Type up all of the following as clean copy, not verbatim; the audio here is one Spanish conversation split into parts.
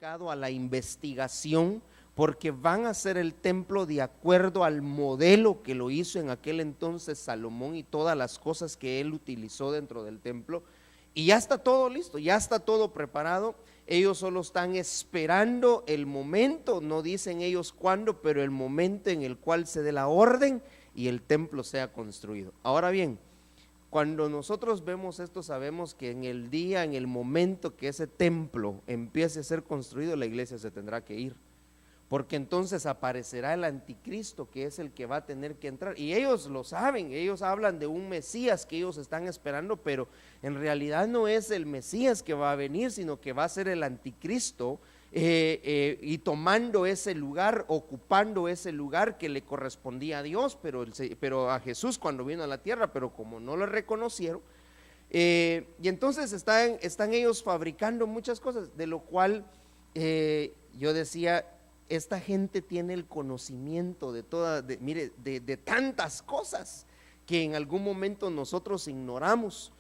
dedicado a la investigación, porque van a hacer el templo de acuerdo al modelo que lo hizo en aquel entonces Salomón y todas las cosas que él utilizó dentro del templo. Y ya está todo listo, ya está todo preparado. Ellos solo están esperando el momento, no dicen ellos cuándo, pero el momento en el cual se dé la orden y el templo sea construido. Ahora bien, cuando nosotros vemos esto, sabemos que en el día, en el momento que ese templo empiece a ser construido, la iglesia se tendrá que ir, porque entonces aparecerá el anticristo, que es el que va a tener que entrar, y ellos lo saben. Ellos hablan de un Mesías que ellos están esperando, pero en realidad no es el Mesías que va a venir, sino que va a ser el anticristo, y tomando ese lugar, ocupando ese lugar que le correspondía a Dios, pero a Jesús cuando vino a la tierra, pero como no lo reconocieron, y entonces están ellos fabricando muchas cosas, de lo cual yo decía, esta gente tiene el conocimiento de todas, mire, de tantas cosas que en algún momento nosotros ignoramos,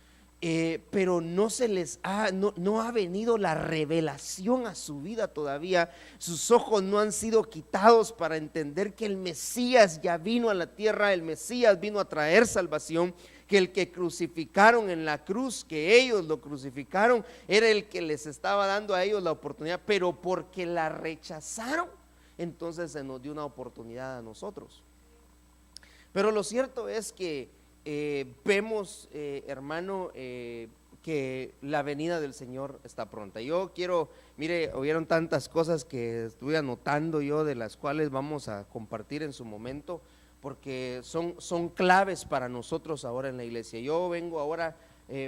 pero no se les no ha venido la revelación a su vida todavía. Sus ojos no han sido quitados para entender que el Mesías ya vino a la tierra, el Mesías vino a traer salvación, que el que crucificaron en la cruz, que ellos lo crucificaron, era el que les estaba dando a ellos la oportunidad, pero porque la rechazaron, entonces se nos dio una oportunidad a nosotros. Pero lo cierto es que vemos, hermano, que la venida del Señor está pronta. Yo quiero, mire, hubieron tantas cosas que estuve anotando yo, de las cuales vamos a compartir en su momento, porque son claves para nosotros ahora en la iglesia. Yo vengo ahora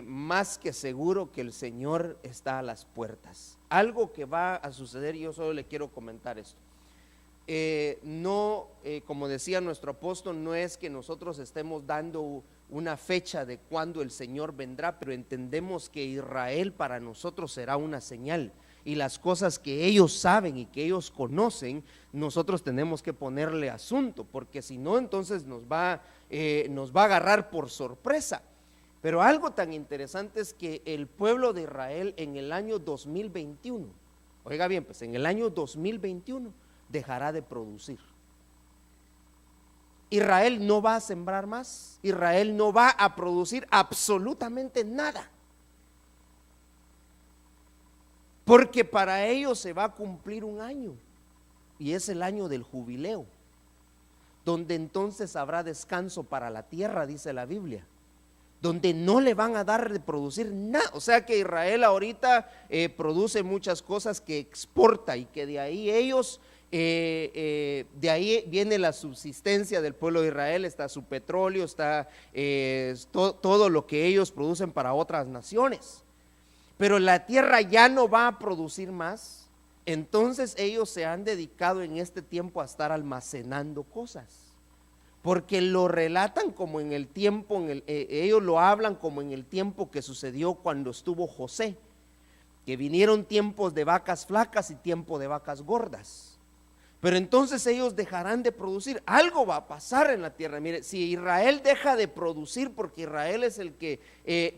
más que seguro que el Señor está a las puertas. Algo que va a suceder, yo solo le quiero comentar esto. Como decía nuestro apóstol, no es que nosotros estemos dando una fecha de cuándo el Señor vendrá, pero entendemos que Israel para nosotros será una señal, y las cosas que ellos saben y que ellos conocen, nosotros tenemos que ponerle asunto, porque si no, entonces nos va a agarrar por sorpresa. Pero algo tan interesante es que el pueblo de Israel en el año 2021, oiga bien, pues en el año 2021 dejará de producir. Israel no va a sembrar más, Israel no va a producir absolutamente nada, porque para ellos se va a cumplir un año, y es el año del jubileo, donde entonces habrá descanso para la tierra, dice la Biblia, donde no le van a dar de producir nada. O sea que Israel ahorita produce muchas cosas que exporta, y que de ahí ellos de ahí viene la subsistencia del pueblo de Israel. Está su petróleo, está todo lo que ellos producen para otras naciones, pero la tierra ya no va a producir más. Entonces ellos se han dedicado en este tiempo a estar almacenando cosas, porque lo relatan como en el tiempo, ellos lo hablan como en el tiempo que sucedió cuando estuvo José, que vinieron tiempos de vacas flacas y tiempo de vacas gordas. Pero entonces ellos dejarán de producir. Algo va a pasar en la tierra. Mire, si Israel deja de producir, porque Israel es el que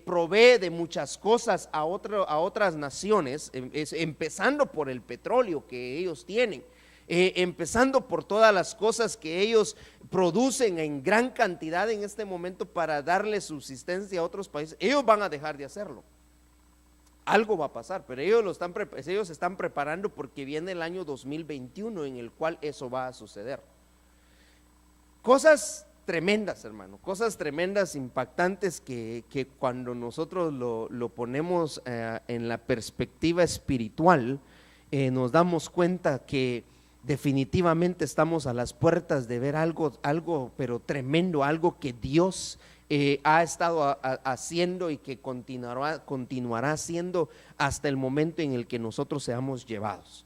provee de muchas cosas a otras naciones, empezando por el petróleo que ellos tienen, empezando por todas las cosas que ellos producen en gran cantidad en este momento para darle subsistencia a otros países, ellos van a dejar de hacerlo. Algo va a pasar, pero ellos se están preparando, porque viene el año 2021 en el cual eso va a suceder. Cosas tremendas, hermano, cosas tremendas, impactantes, que cuando nosotros lo ponemos en la perspectiva espiritual, nos damos cuenta que definitivamente estamos a las puertas de ver algo pero tremendo, algo que Dios ha estado haciendo y que continuará haciendo hasta el momento en el que nosotros seamos llevados.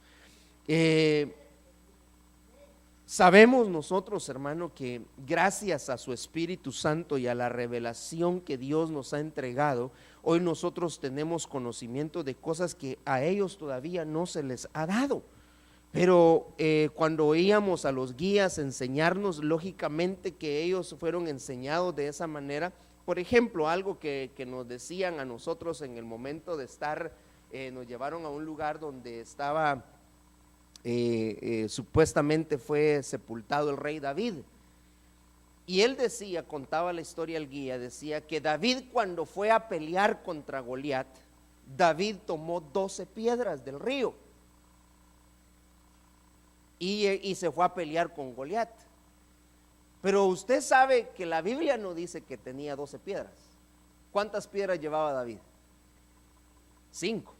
Sabemos nosotros, hermano, que gracias a su Espíritu Santo y a la revelación que Dios nos ha entregado, hoy nosotros tenemos conocimiento de cosas que a ellos todavía no se les ha dado. Pero cuando oíamos a los guías enseñarnos, lógicamente que ellos fueron enseñados de esa manera. Por ejemplo, algo que nos decían a nosotros en el momento de estar, nos llevaron a un lugar donde estaba supuestamente fue sepultado el rey David. Y él decía, contaba la historia el guía, decía que David, cuando fue a pelear contra Goliat, David tomó 12 piedras del río y se fue a pelear con Goliat. Pero usted sabe que la Biblia no dice que tenía 12 piedras. ¿Cuántas piedras llevaba David? 5.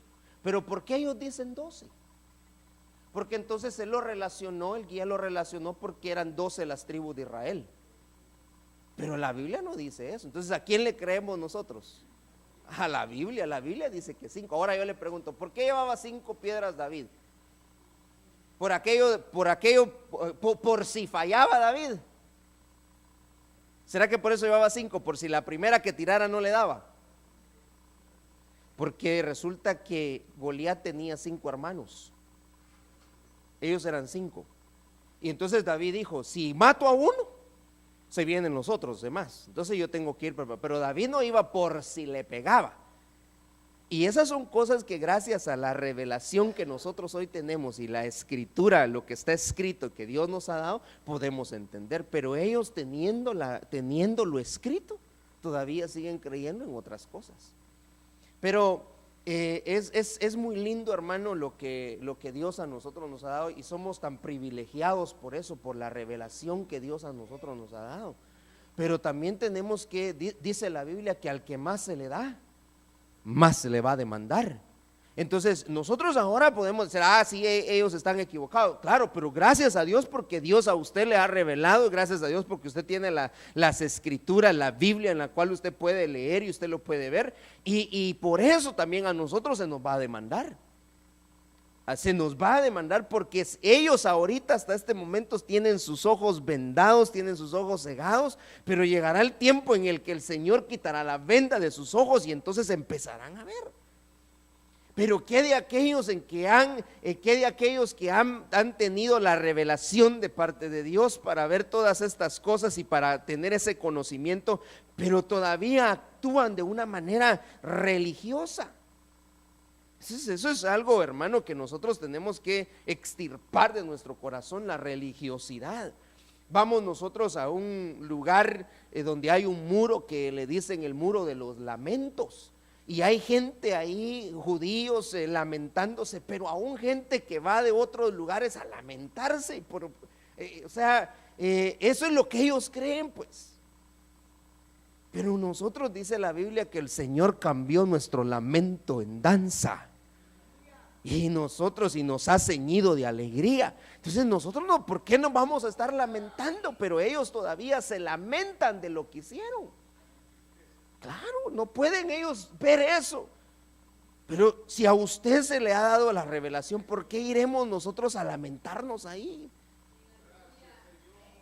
Pero ¿por qué ellos dicen 12? Porque entonces él lo relacionó, el guía lo relacionó porque eran 12 las tribus de Israel. Pero la Biblia no dice eso. Entonces, ¿a quién le creemos nosotros? A la Biblia. La Biblia dice que 5. Ahora yo le pregunto, ¿por qué llevaba 5 piedras David? Por si fallaba David. ¿Será que por eso llevaba 5? Por si la primera que tirara no le daba. Porque resulta que Goliat tenía 5 hermanos. Ellos eran 5. Y entonces David dijo, si mato a uno, se vienen los otros demás. Entonces yo tengo que ir, pero David no iba por si le pegaba. Y esas son cosas que gracias a la revelación que nosotros hoy tenemos y la escritura, lo que está escrito que Dios nos ha dado, podemos entender. Pero ellos teniendo lo escrito, todavía siguen creyendo en otras cosas. Pero es muy lindo, hermano, lo que Dios a nosotros nos ha dado, y somos tan privilegiados por eso, por la revelación que Dios a nosotros nos ha dado. Pero también tenemos que, dice la Biblia, que al que más se le da, más se le va a demandar. Entonces nosotros ahora podemos decir, sí, ellos están equivocados. Claro, pero gracias a Dios porque Dios a usted le ha revelado, gracias a Dios porque usted tiene las escrituras, la Biblia en la cual usted puede leer y usted lo puede ver, y por eso también a nosotros se nos va a demandar. Se nos va a demandar porque ellos ahorita hasta este momento tienen sus ojos vendados, tienen sus ojos cegados, pero llegará el tiempo en el que el Señor quitará la venda de sus ojos y entonces empezarán a ver. Pero ¿qué de aquellos que han tenido la revelación de parte de Dios para ver todas estas cosas y para tener ese conocimiento, pero todavía actúan de una manera religiosa? Eso es algo, hermano, que nosotros tenemos que extirpar de nuestro corazón, la religiosidad. Vamos nosotros a un lugar donde hay un muro que le dicen el muro de los lamentos. Y hay gente ahí, judíos, lamentándose, pero aún gente que va de otros lugares a lamentarse. Eso es lo que ellos creen, pues. Pero nosotros, dice la Biblia, que el Señor cambió nuestro lamento en danza. Y nos ha ceñido de alegría. Entonces nosotros no, ¿por qué no vamos a estar lamentando? Pero ellos todavía se lamentan de lo que hicieron. Claro, no pueden ellos ver eso. Pero si a usted se le ha dado la revelación, ¿por qué iremos nosotros a lamentarnos ahí?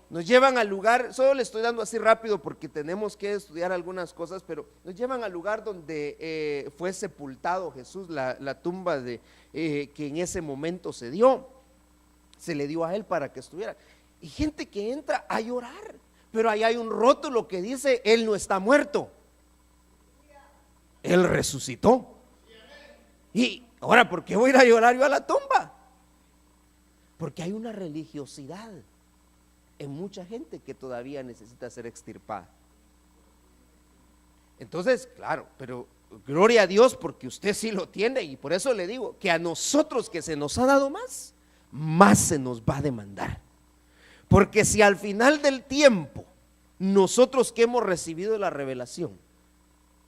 Nos llevan al lugar, solo le estoy dando así rápido porque tenemos que estudiar algunas cosas, pero nos llevan al lugar donde fue sepultado Jesús, la tumba que en ese momento se le dio a él para que estuviera. Y gente que entra a llorar, pero ahí hay un rótulo que dice, él no está muerto, él resucitó. Y ahora, ¿por qué voy a ir a llorar yo a la tumba? Porque hay una religiosidad en mucha gente que todavía necesita ser extirpada. Entonces, claro, pero gloria a Dios porque usted sí lo tiene, y por eso le digo que a nosotros que se nos ha dado más se nos va a demandar. Porque si al final del tiempo nosotros que hemos recibido la revelación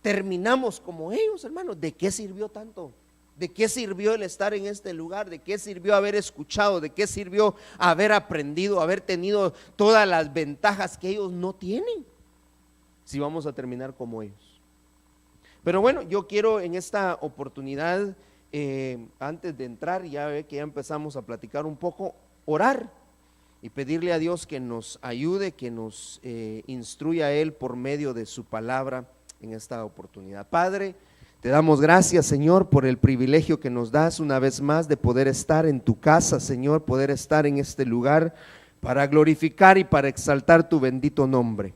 terminamos como ellos, hermanos, ¿de qué sirvió tanto? ¿De qué sirvió el estar en este lugar? ¿De qué sirvió haber escuchado? ¿De qué sirvió haber aprendido, haber tenido todas las ventajas que ellos no tienen? Si vamos a terminar como ellos. Pero bueno, yo quiero en esta oportunidad, antes de entrar, ya ve que ya empezamos a platicar un poco, orar y pedirle a Dios que nos ayude, que nos instruya a Él por medio de su palabra en esta oportunidad. Padre, te damos gracias, Señor, por el privilegio que nos das una vez más de poder estar en tu casa, Señor, poder estar en este lugar para glorificar y para exaltar tu bendito nombre.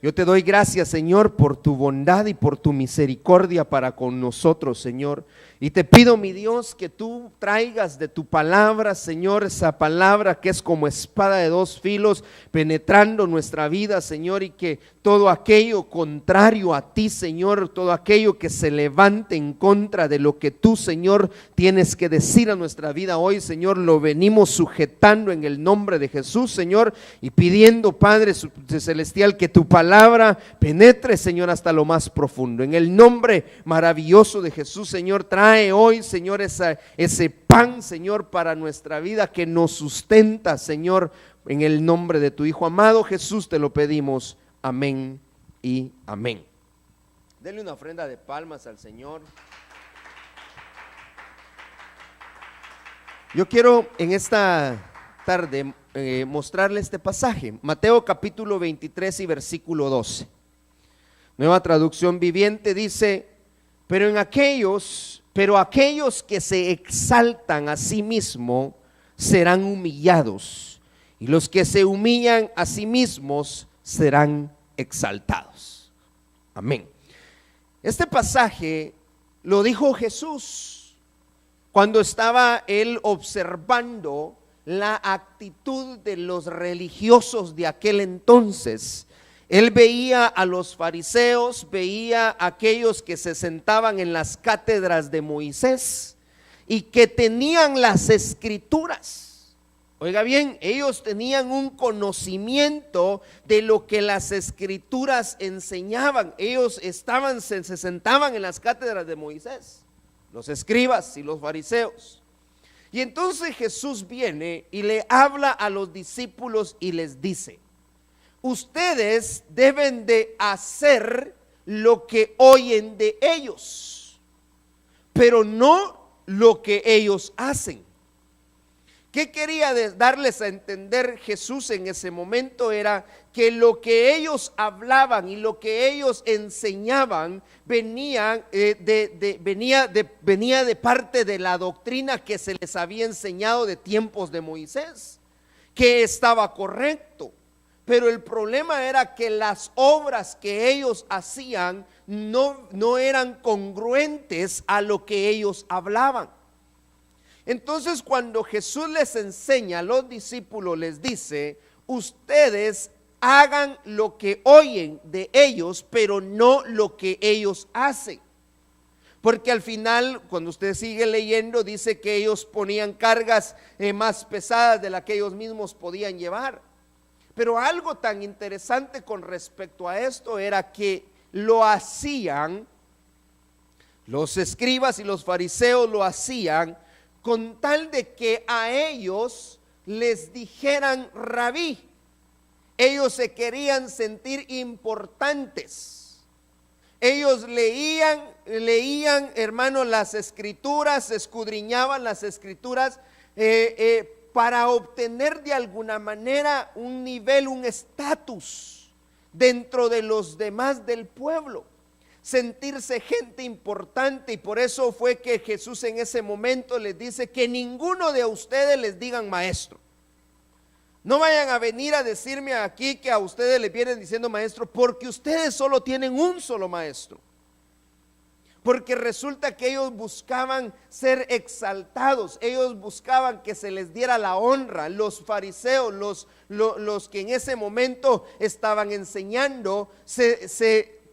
Yo te doy gracias, Señor, por tu bondad y por tu misericordia para con nosotros, Señor. Y te pido, mi Dios, que tú traigas de tu palabra, Señor, esa palabra que es como espada de dos filos, penetrando nuestra vida, Señor, y que todo aquello contrario a ti, Señor, todo aquello que se levante en contra de lo que tú, Señor, tienes que decir a nuestra vida hoy, Señor, lo venimos sujetando en el nombre de Jesús, Señor, y pidiendo, Padre Celestial, que tu palabra penetre, Señor, hasta lo más profundo. En el nombre maravilloso de Jesús, Señor, trae hoy, Señor, ese pan, Señor, para nuestra vida que nos sustenta, Señor, en el nombre de tu Hijo amado Jesús te lo pedimos. Amén y amén. Denle una ofrenda de palmas al Señor. Yo quiero en esta tarde mostrarle este pasaje, Mateo capítulo 23 y versículo 12. Nueva traducción viviente dice: pero aquellos que se exaltan a sí mismos serán humillados, y los que se humillan a sí mismos serán exaltados. Amén. Este pasaje lo dijo Jesús cuando estaba él observando la actitud de los religiosos de aquel entonces. Él veía a los fariseos, veía a aquellos que se sentaban en las cátedras de Moisés y que tenían las escrituras. Oiga bien, ellos tenían un conocimiento de lo que las escrituras enseñaban. Ellos se sentaban en las cátedras de Moisés, los escribas y los fariseos. Y entonces Jesús viene y le habla a los discípulos y les dice: ustedes deben de hacer lo que oyen de ellos, pero no lo que ellos hacen. ¿Qué quería darles a entender Jesús en ese momento? Era que lo que ellos hablaban y lo que ellos enseñaban venía de parte de la doctrina que se les había enseñado de tiempos de Moisés, que estaba correcto. Pero el problema era que las obras que ellos hacían no eran congruentes a lo que ellos hablaban. Entonces, cuando Jesús les enseña a los discípulos, les dice: ustedes hagan lo que oyen de ellos, pero no lo que ellos hacen. Porque al final, cuando usted sigue leyendo, dice que ellos ponían cargas más pesadas de las que ellos mismos podían llevar. Pero algo tan interesante con respecto a esto era que lo hacían, los escribas y los fariseos lo hacían con tal de que a ellos les dijeran rabí. Ellos se querían sentir importantes. Ellos leían, hermano, las escrituras, escudriñaban las escrituras para obtener de alguna manera un nivel, un estatus dentro de los demás del pueblo, sentirse gente importante. Y por eso fue que Jesús en ese momento les dice que ninguno de ustedes les digan maestro. No vayan a venir a decirme aquí que a ustedes les vienen diciendo maestro, porque ustedes solo tienen un solo maestro. Porque resulta que ellos buscaban ser exaltados, ellos buscaban que se les diera la honra. Los fariseos, los que en ese momento estaban enseñando,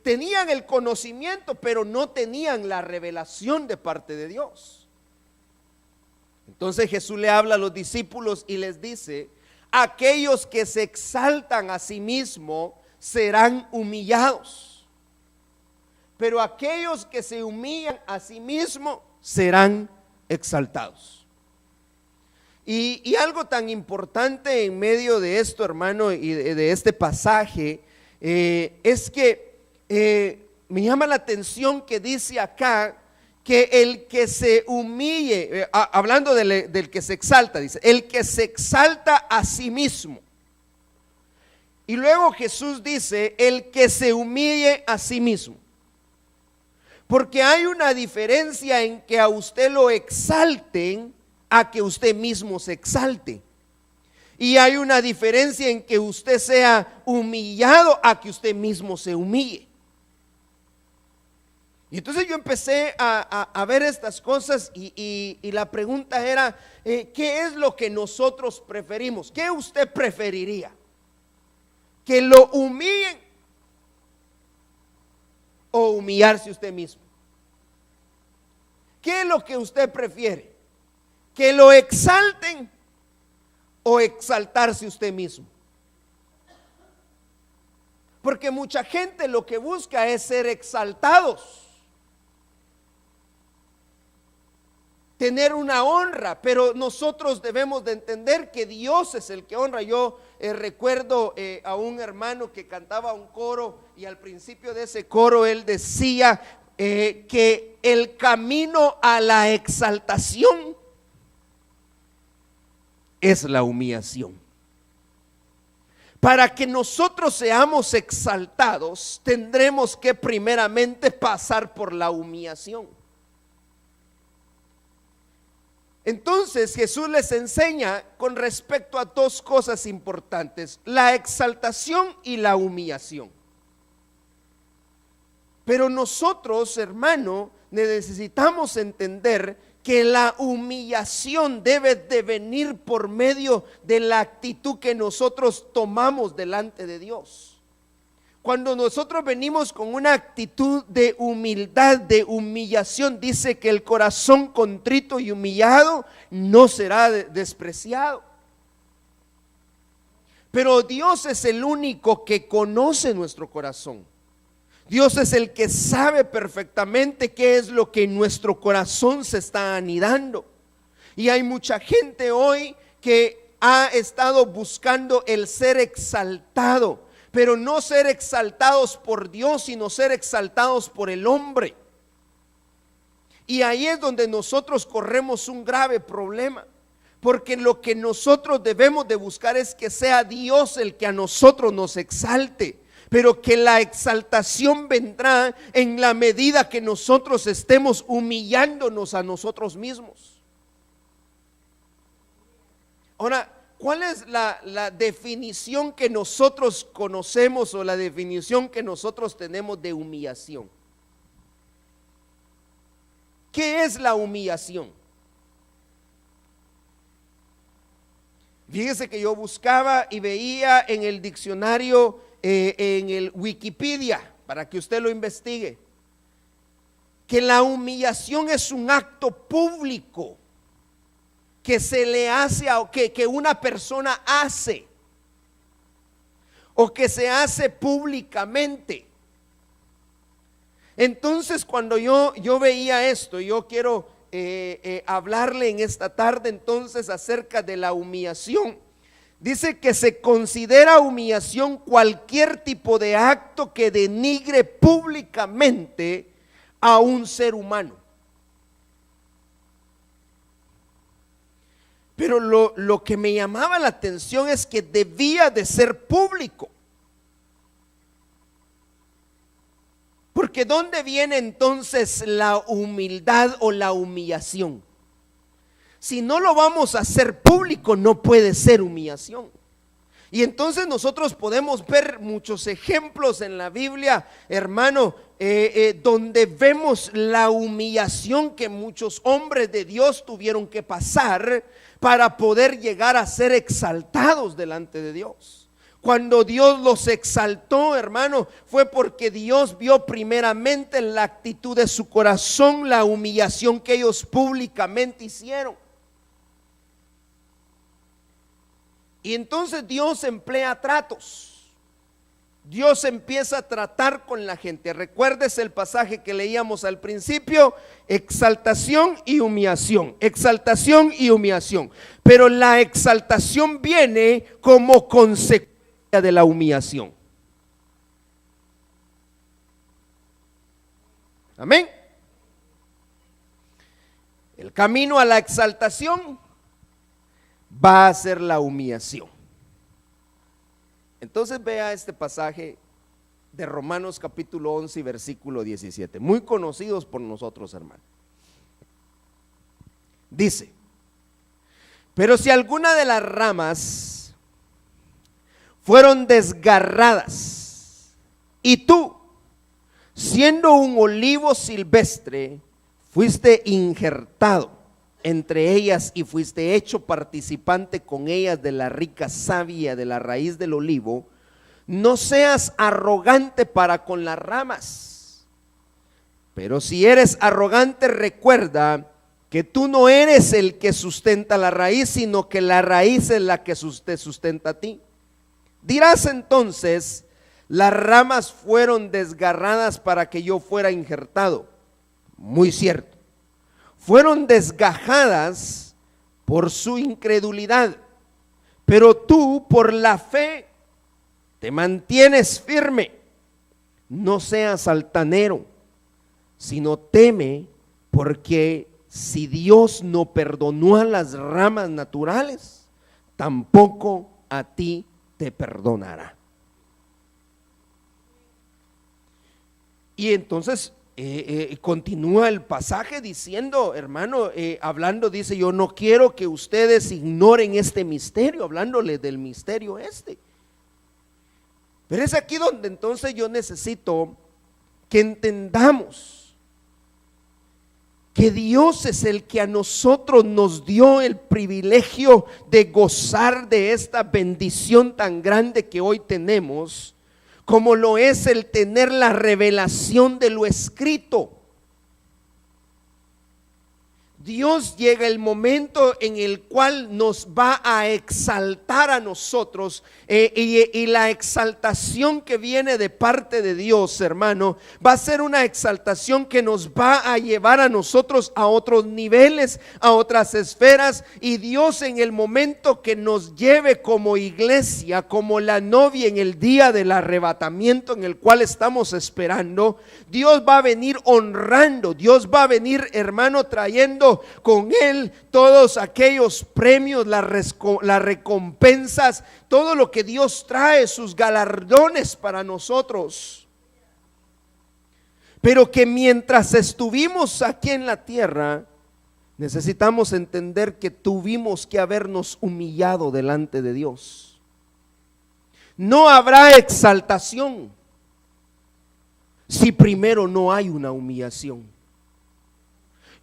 tenían el conocimiento, pero no tenían la revelación de parte de Dios. Entonces Jesús le habla a los discípulos y les dice: aquellos que se exaltan a sí mismos serán humillados, pero aquellos que se humillan a sí mismos serán exaltados. Y algo tan importante en medio de esto, hermano, y de este pasaje, es que me llama la atención que dice acá que el que se humille, hablando del que se exalta, dice, el que se exalta a sí mismo. Y luego Jesús dice, el que se humille a sí mismo. Porque hay una diferencia en que a usted lo exalten a que usted mismo se exalte. Y hay una diferencia en que usted sea humillado a que usted mismo se humille. Y entonces yo empecé a ver estas cosas y la pregunta era, ¿qué es lo que nosotros preferimos? ¿Qué usted preferiría? ¿Que lo humillen o humillarse usted mismo? ¿Qué es lo que usted prefiere? ¿Que lo exalten o exaltarse usted mismo? Porque mucha gente lo que busca es ser exaltados, tener una honra, pero nosotros debemos de entender que Dios es el que honra. Yo recuerdo a un hermano que cantaba un coro y al principio de ese coro él decía que el camino a la exaltación es la humillación. Para que nosotros seamos exaltados, tendremos que primeramente pasar por la humillación. Entonces Jesús les enseña con respecto a dos cosas importantes: la exaltación y la humillación. Pero nosotros, hermano, necesitamos entender que la humillación debe de venir por medio de la actitud que nosotros tomamos delante de Dios. Cuando nosotros venimos con una actitud de humildad, de humillación, dice que el corazón contrito y humillado no será despreciado. Pero Dios es el único que conoce nuestro corazón. Dios es el que sabe perfectamente qué es lo que en nuestro corazón se está anidando. Y hay mucha gente hoy que ha estado buscando el ser exaltado, pero no ser exaltados por Dios, sino ser exaltados por el hombre. Y ahí es donde nosotros corremos un grave problema, porque lo que nosotros debemos de buscar es que sea Dios el que a nosotros nos exalte, pero que la exaltación vendrá en la medida que nosotros estemos humillándonos a nosotros mismos. Ahora, ¿cuál es la definición que nosotros conocemos o la definición que nosotros tenemos de humillación? ¿Qué es la humillación? Fíjese que yo buscaba y veía en el diccionario, en el Wikipedia, para que usted lo investigue, que la humillación es un acto público que se le hace que una persona hace o que se hace públicamente. Entonces cuando yo veía esto, yo quiero hablarle en esta tarde entonces acerca de la humillación. Dice que se considera humillación cualquier tipo de acto que denigre públicamente a un ser humano. Pero lo que me llamaba la atención es que debía de ser público. Porque ¿dónde viene entonces la humildad o la humillación? Si no lo vamos a hacer público, no puede ser humillación. Y entonces nosotros podemos ver muchos ejemplos en la Biblia, hermano, donde vemos la humillación que muchos hombres de Dios tuvieron que pasar para poder llegar a ser exaltados delante de Dios. Cuando Dios los exaltó, hermano, fue porque Dios vio primeramente en la actitud de su corazón la humillación que ellos públicamente hicieron. Y entonces Dios emplea tratos. Dios empieza a tratar con la gente. Recuérdese el pasaje que leíamos al principio: exaltación y humillación, exaltación y humillación. Pero la exaltación viene como consecuencia de la humillación. Amén. El camino a la exaltación va a ser la humillación. Entonces vea este pasaje de Romanos capítulo 11 y versículo 17, muy conocidos por nosotros, hermanos. Dice: pero si alguna de las ramas fueron desgarradas y tú, siendo un olivo silvestre, fuiste injertado entre ellas y fuiste hecho participante con ellas de la rica savia de la raíz del olivo. No seas arrogante para con las ramas, pero si eres arrogante, recuerda que tú no eres el que sustenta la raíz, sino que la raíz es la que te sustenta a ti. Dirás entonces: las ramas fueron desgarradas para que yo fuera injertado. Muy cierto, fueron desgajadas por su incredulidad, pero tú por la fe te mantienes firme. No seas altanero, sino teme, porque si Dios no perdonó a las ramas naturales, tampoco a ti te perdonará. Y entonces continúa el pasaje diciendo, hermano, hablando, dice: yo no quiero que ustedes ignoren este misterio, hablándole del misterio este. Pero es aquí donde entonces yo necesito que entendamos que Dios es el que a nosotros nos dio el privilegio de gozar de esta bendición tan grande que hoy tenemos, como lo es el tener la revelación de lo escrito. Dios llega el momento en el cual nos va a exaltar a nosotros, y la exaltación que viene de parte de Dios, hermano, va a ser una exaltación que nos va a llevar a nosotros a otros niveles, a otras esferas. Y Dios, en el momento que nos lleve como iglesia, como la novia en el día del arrebatamiento en el cual estamos esperando, Dios va a venir honrando, Dios va a venir, hermano, trayendo con él todos aquellos premios, las recompensas, todo lo que Dios trae, sus galardones para nosotros. Pero que mientras estuvimos aquí en la tierra, necesitamos entender que tuvimos que habernos humillado delante de Dios. No habrá exaltación si primero no hay una humillación.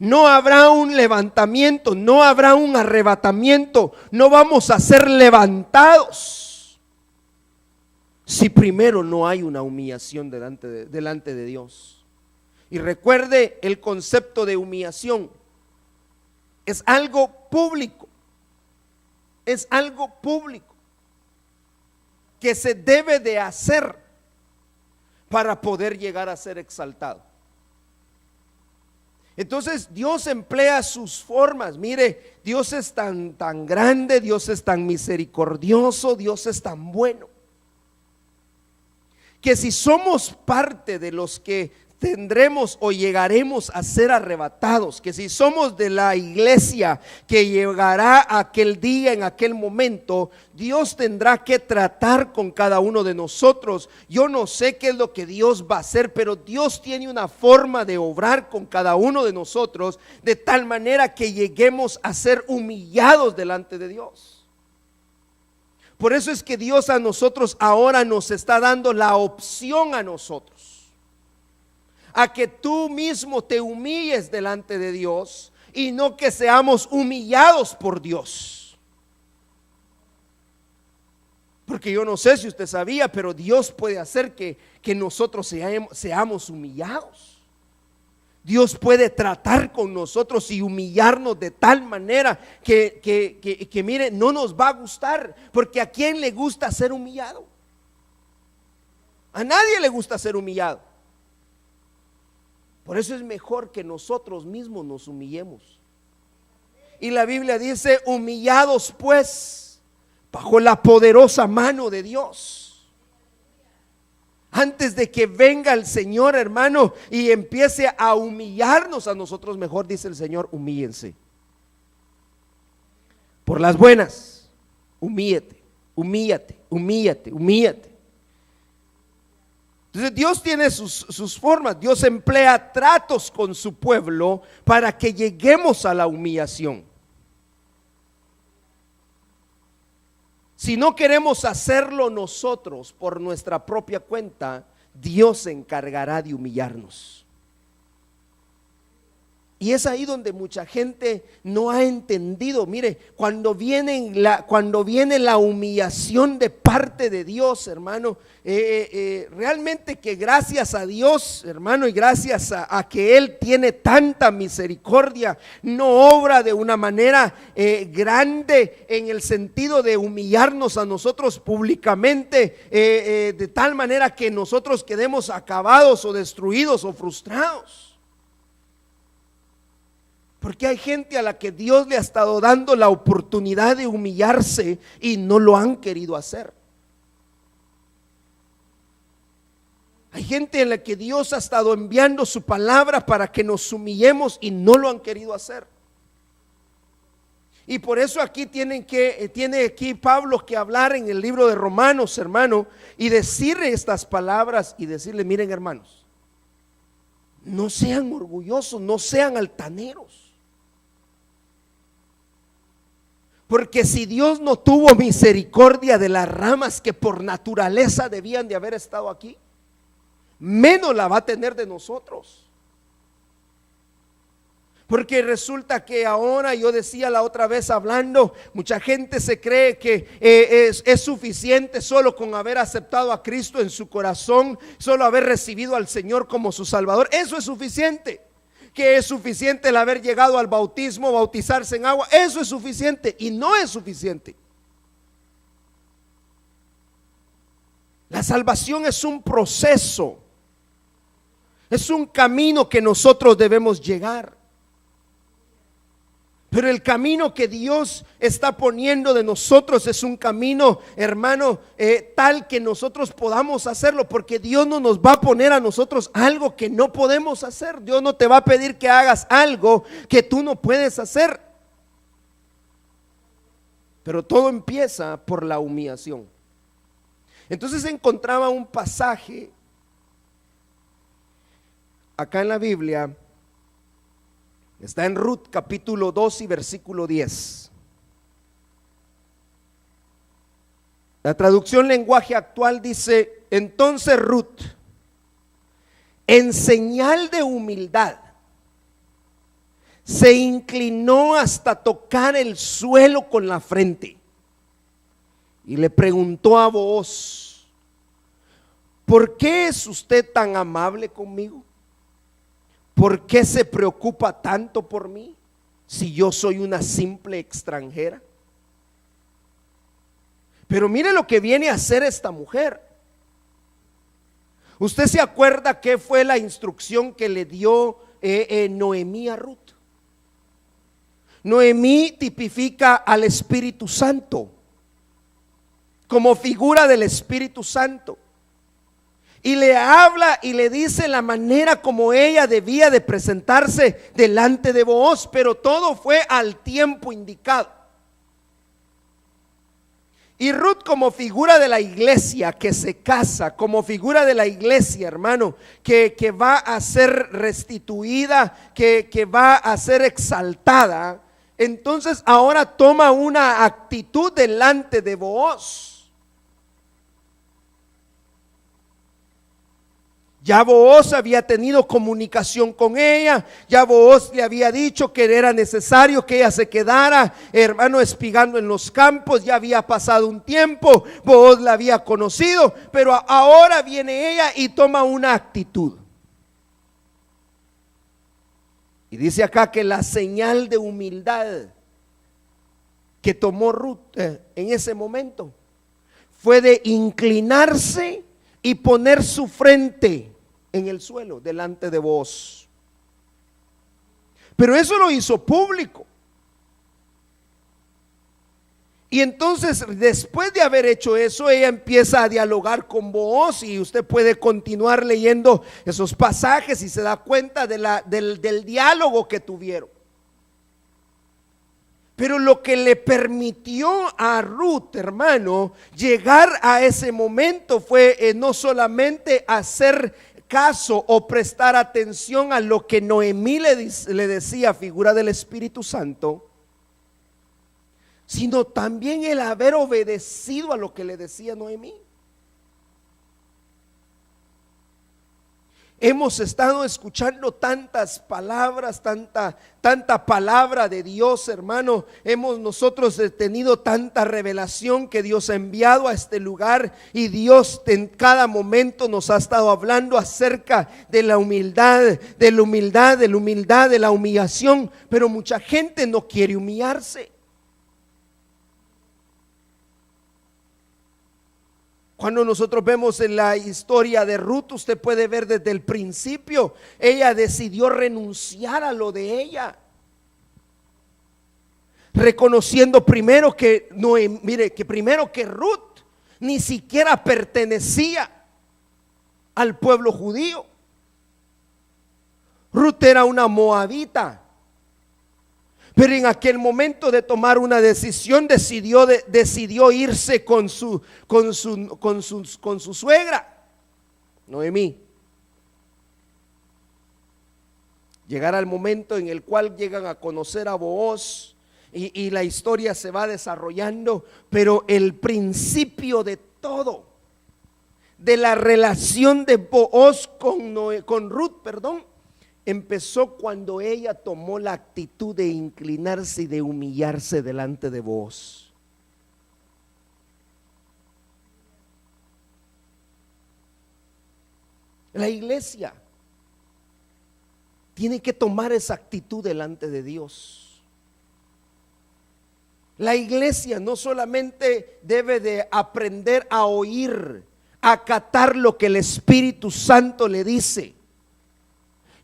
No habrá un levantamiento, no habrá un arrebatamiento, no vamos a ser levantados si primero no hay una humillación delante de Dios. Y recuerde, el concepto de humillación es algo público, es algo público que se debe de hacer para poder llegar a ser exaltado. Entonces Dios emplea sus formas. Mire, Dios es tan grande, Dios es tan misericordioso, Dios es tan bueno, que si somos parte de los que tendremos o llegaremos a ser arrebatados, que si somos de la iglesia que llegará aquel día, en aquel momento, Dios tendrá que tratar con cada uno de nosotros. Yo no sé qué es lo que Dios va a hacer, pero Dios tiene una forma de obrar con cada uno de nosotros, de tal manera que lleguemos a ser humillados delante de Dios. Por eso es que Dios a nosotros ahora nos está dando la opción a nosotros, a que tú mismo te humilles delante de Dios y no que seamos humillados por Dios. Porque yo no sé si usted sabía, pero Dios puede hacer que nosotros seamos humillados. Dios puede tratar con nosotros y humillarnos de tal manera que mire, no nos va a gustar. Porque ¿a quién le gusta ser humillado? A nadie le gusta ser humillado. Por eso es mejor que nosotros mismos nos humillemos. Y la Biblia dice: humillados pues bajo la poderosa mano de Dios. Antes de que venga el Señor, hermano, y empiece a humillarnos a nosotros, mejor, dice el Señor, humíllense. Por las buenas, humíllate, humíllate, humíllate, humíllate. Entonces Dios tiene sus formas. Dios emplea tratos con su pueblo para que lleguemos a la humillación. Si no queremos hacerlo nosotros por nuestra propia cuenta, Dios se encargará de humillarnos. Y es ahí donde mucha gente no ha entendido. Mire, cuando viene la humillación de parte de Dios, hermano, realmente que gracias a Dios, hermano, y gracias a que Él tiene tanta misericordia, no obra de una manera grande en el sentido de humillarnos a nosotros públicamente, de tal manera que nosotros quedemos acabados o destruidos o frustrados. Porque hay gente a la que Dios le ha estado dando la oportunidad de humillarse y no lo han querido hacer. Hay gente en la que Dios ha estado enviando su palabra para que nos humillemos y no lo han querido hacer. Y por eso aquí tiene aquí Pablo que hablar en el libro de Romanos, hermano, y decirle estas palabras y decirle: miren, hermanos, no sean orgullosos, no sean altaneros. Porque si Dios no tuvo misericordia de las ramas que por naturaleza debían de haber estado aquí, menos la va a tener de nosotros. Porque resulta que ahora, yo decía la otra vez hablando, mucha gente se cree que es suficiente solo con haber aceptado a Cristo en su corazón, solo haber recibido al Señor como su Salvador. Eso es suficiente. Que es suficiente el haber llegado al bautismo, bautizarse en agua. Eso es suficiente, y no es suficiente. La salvación es un proceso, es un camino que nosotros debemos llegar. Pero el camino que Dios está poniendo de nosotros es un camino, hermano, tal que nosotros podamos hacerlo, porque Dios no nos va a poner a nosotros algo que no podemos hacer. Dios no te va a pedir que hagas algo que tú no puedes hacer. Pero todo empieza por la humillación. Entonces encontraba un pasaje acá en la Biblia. Está en Ruth capítulo 2 y versículo 10. La traducción lenguaje actual dice: entonces Ruth, en señal de humildad, se inclinó hasta tocar el suelo con la frente y le preguntó a Booz: ¿por qué es usted tan amable conmigo? ¿Por qué se preocupa tanto por mí si yo soy una simple extranjera? Pero mire lo que viene a hacer esta mujer. ¿Usted se acuerda qué fue la instrucción que le dio Noemí a Ruth? Noemí tipifica al Espíritu Santo, como figura del Espíritu Santo. Y le habla y le dice la manera como ella debía de presentarse delante de Booz, pero todo fue al tiempo indicado. Y Ruth, como figura de la iglesia que se casa, como figura de la iglesia, hermano, que va a ser restituida, que va a ser exaltada, entonces ahora toma una actitud delante de Booz. Ya Booz había tenido comunicación con ella, ya Booz le había dicho que era necesario que ella se quedara, hermano, espigando en los campos. Ya había pasado un tiempo, Booz la había conocido, pero ahora viene ella y toma una actitud. Y dice acá que la señal de humildad que tomó Ruth en ese momento fue de inclinarse y poner su frente en el suelo delante de Booz. Pero eso lo hizo público. Y entonces, después de haber hecho eso, ella empieza a dialogar con Booz, y usted puede continuar leyendo esos pasajes y se da cuenta del diálogo que tuvieron. Pero lo que le permitió a Ruth, hermano, llegar a ese momento fue no solamente hacer caso o prestar atención a lo que Noemí le decía, figura del Espíritu Santo, sino también el haber obedecido a lo que le decía Noemí. Hemos estado escuchando tantas palabras, tanta palabra de Dios, hermano. Hemos nosotros tenido tanta revelación que Dios ha enviado a este lugar, y Dios en cada momento nos ha estado hablando acerca de la humildad, de la humildad, de la humildad, de la humillación. Pero mucha gente no quiere humillarse. Cuando nosotros vemos en la historia de Ruth, usted puede ver desde el principio, ella decidió renunciar a lo de ella, reconociendo primero que primero que Ruth ni siquiera pertenecía al pueblo judío. Ruth era una moabita. Pero en aquel momento de tomar una decisión decidió irse con su suegra, Noemí. Llegará el momento en el cual llegan a conocer a Booz, y la historia se va desarrollando, pero el principio de todo, de la relación de Booz con Ruth, empezó cuando ella tomó la actitud de inclinarse y de humillarse delante de Booz. La iglesia tiene que tomar esa actitud delante de Dios. La iglesia no solamente debe de aprender a oír, a acatar lo que el Espíritu Santo le dice.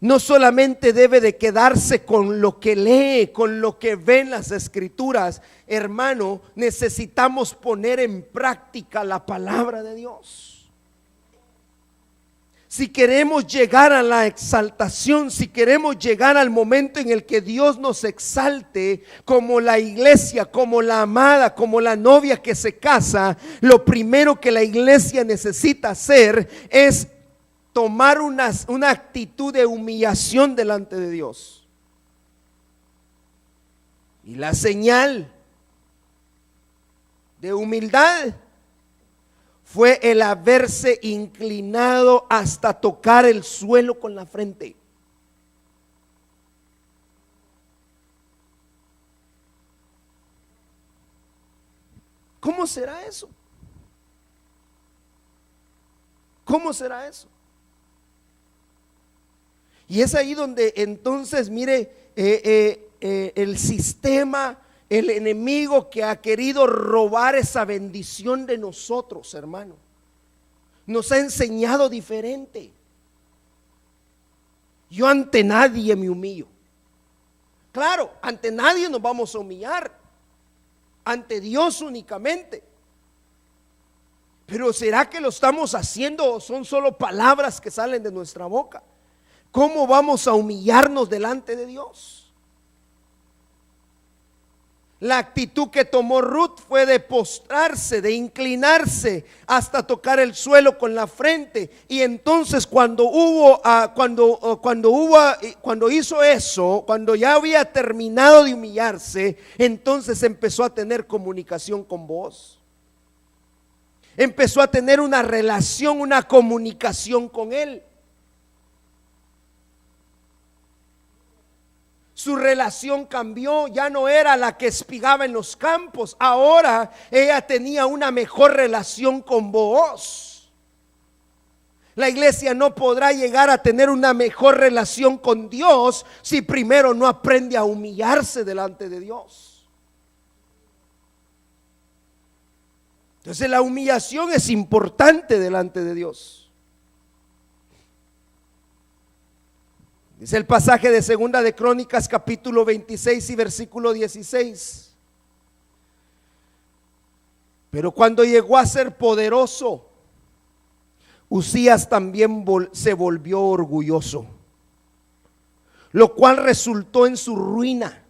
No solamente debe de quedarse con lo que lee, con lo que ve en las Escrituras. Hermano, necesitamos poner en práctica la palabra de Dios. Si queremos llegar a la exaltación, si queremos llegar al momento en el que Dios nos exalte como la iglesia, como la amada, como la novia que se casa, lo primero que la iglesia necesita hacer es tomar una actitud de humillación delante de Dios. Y la señal de humildad fue el haberse inclinado hasta tocar el suelo con la frente. ¿Cómo será eso? ¿Cómo será eso? Y es ahí donde entonces, mire, el sistema, el enemigo que ha querido robar esa bendición de nosotros, hermano, nos ha enseñado diferente. Yo ante nadie me humillo. Claro, ante nadie nos vamos a humillar, ante Dios únicamente. Pero ¿será que lo estamos haciendo o son solo palabras que salen de nuestra boca? ¿Cómo vamos a humillarnos delante de Dios? La actitud que tomó Ruth fue de postrarse, de inclinarse hasta tocar el suelo con la frente. Y entonces cuando hizo eso, cuando ya había terminado de humillarse, entonces empezó a tener comunicación con Booz. Empezó a tener una relación, una comunicación con él. Su relación cambió, ya no era la que espigaba en los campos, ahora ella tenía una mejor relación con Booz. La iglesia no podrá llegar a tener una mejor relación con Dios si primero no aprende a humillarse delante de Dios. Entonces la humillación es importante delante de Dios. Dice el pasaje de Segunda de Crónicas capítulo 26 y versículo 16. Pero cuando llegó a ser poderoso, Uzías también se volvió orgulloso, lo cual resultó en su ruina.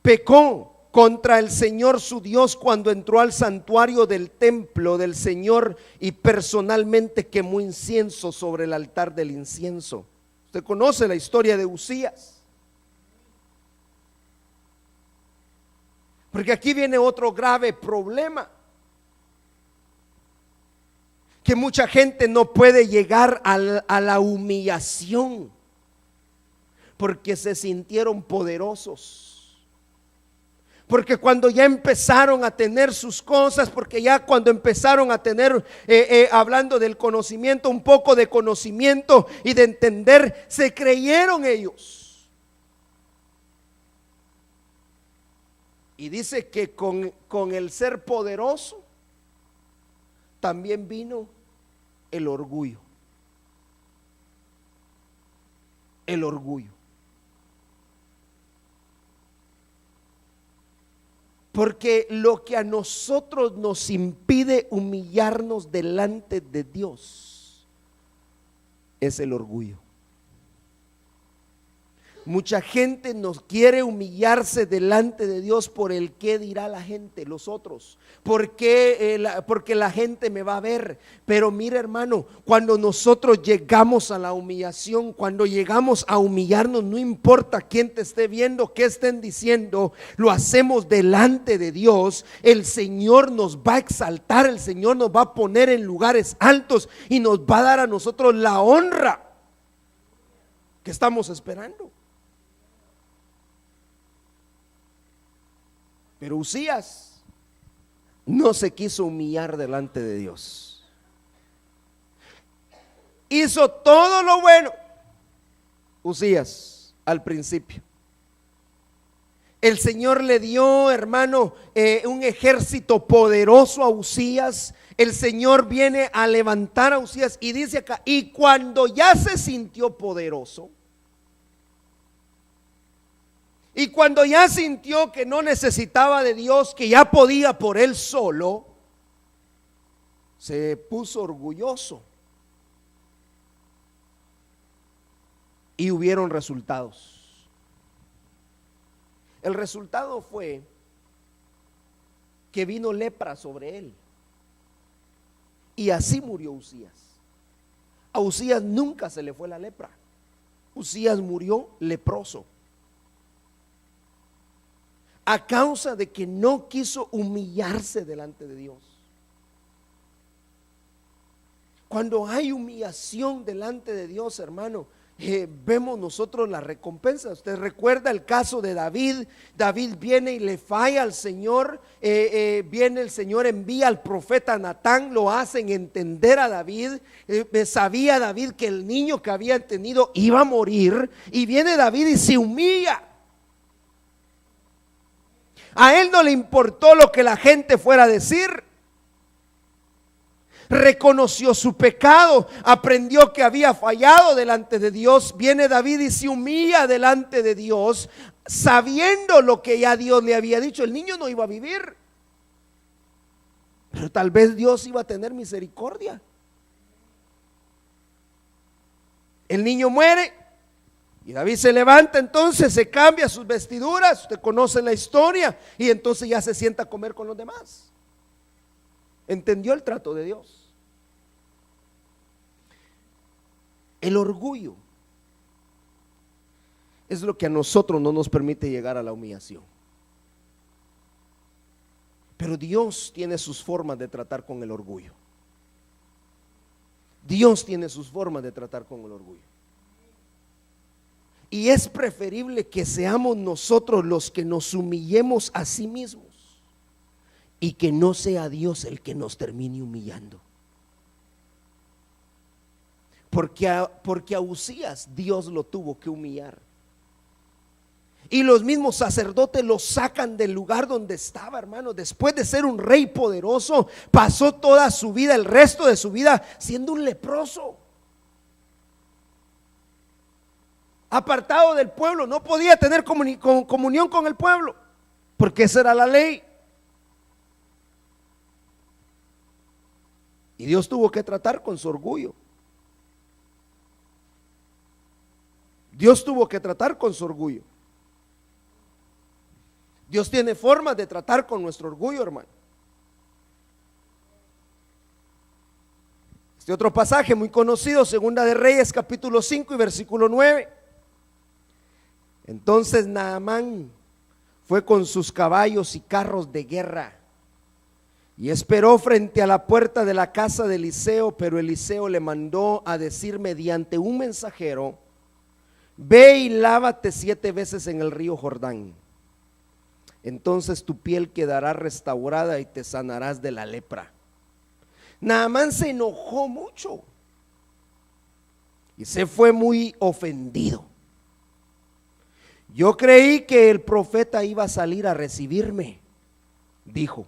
Pecó contra el Señor su Dios cuando entró al santuario del templo del Señor y personalmente quemó incienso sobre el altar del incienso. Usted conoce la historia de Uzías. Porque aquí viene otro grave problema. que mucha gente no puede llegar a la humillación porque se sintieron poderosos. Porque cuando ya empezaron a tener sus cosas, porque ya cuando empezaron a tener, hablando del conocimiento, un poco de conocimiento y de entender, se creyeron ellos. Y dice que con el ser poderoso también vino el orgullo. El orgullo. Porque lo que a nosotros nos impide humillarnos delante de Dios es el orgullo. Mucha gente nos quiere humillarse delante de Dios por el qué dirá la gente, los otros, porque la gente me va a ver. Pero mira, hermano, cuando nosotros llegamos a la humillación, cuando llegamos a humillarnos, no importa quién te esté viendo, qué estén diciendo, lo hacemos delante de Dios. El Señor nos va a exaltar, el Señor nos va a poner en lugares altos y nos va a dar a nosotros la honra que estamos esperando. Pero Uzías no se quiso humillar delante de Dios. Hizo todo lo bueno Uzías al principio. El Señor le dio, hermano, un ejército poderoso a Uzías. El Señor viene a levantar a Uzías y dice acá, y cuando ya se sintió poderoso, y cuando ya sintió que no necesitaba de Dios, que ya podía por él solo, se puso orgulloso. Y hubieron resultados. El resultado fue que vino lepra sobre él. Y así murió Uzías. A Uzías nunca se le fue la lepra. Uzías murió leproso, a causa de que no quiso humillarse delante de Dios. Cuando hay humillación delante de Dios, hermano, vemos nosotros la recompensa. Usted recuerda el caso de David. David viene y le falla al Señor. Viene el Señor, envía al profeta Natán, lo hacen entender a David. Sabía David que el niño que había tenido iba a morir, y viene David y se humilla. A él no le importó lo que la gente fuera a decir. Reconoció su pecado, aprendió que había fallado delante de Dios. Viene David y se humilla delante de Dios, sabiendo lo que ya Dios le había dicho. El niño no iba a vivir, pero tal vez Dios iba a tener misericordia. El niño muere y David se levanta, entonces se cambia sus vestiduras. Usted conoce la historia, y entonces ya se sienta a comer con los demás. Entendió el trato de Dios. El orgullo es lo que a nosotros no nos permite llegar a la humillación. Pero Dios tiene sus formas de tratar con el orgullo. Dios tiene sus formas de tratar con el orgullo. Y es preferible que seamos nosotros los que nos humillemos a sí mismos, y que no sea Dios el que nos termine humillando. Porque a Uzías Dios lo tuvo que humillar. Y los mismos sacerdotes lo sacan del lugar donde estaba, hermano. Después de ser un rey poderoso, pasó toda su vida, el resto de su vida, siendo un leproso, apartado del pueblo. No podía tener comunión con el pueblo, porque esa era la ley. Y Dios tuvo que tratar con su orgullo. Dios tuvo que tratar con su orgullo. Dios tiene formas de tratar con nuestro orgullo, hermano. Este otro pasaje muy conocido, Segunda de Reyes, capítulo 5 y versículo 9. Entonces Naamán fue con sus caballos y carros de guerra Y esperó frente a la puerta de la casa de Eliseo, pero Eliseo le mandó a decir mediante un mensajero: ve y lávate 7 veces en el río Jordán, entonces tu piel quedará restaurada y te sanarás de la lepra. Naamán se enojó mucho y se fue muy ofendido. Yo creí que el profeta iba a salir a recibirme, dijo.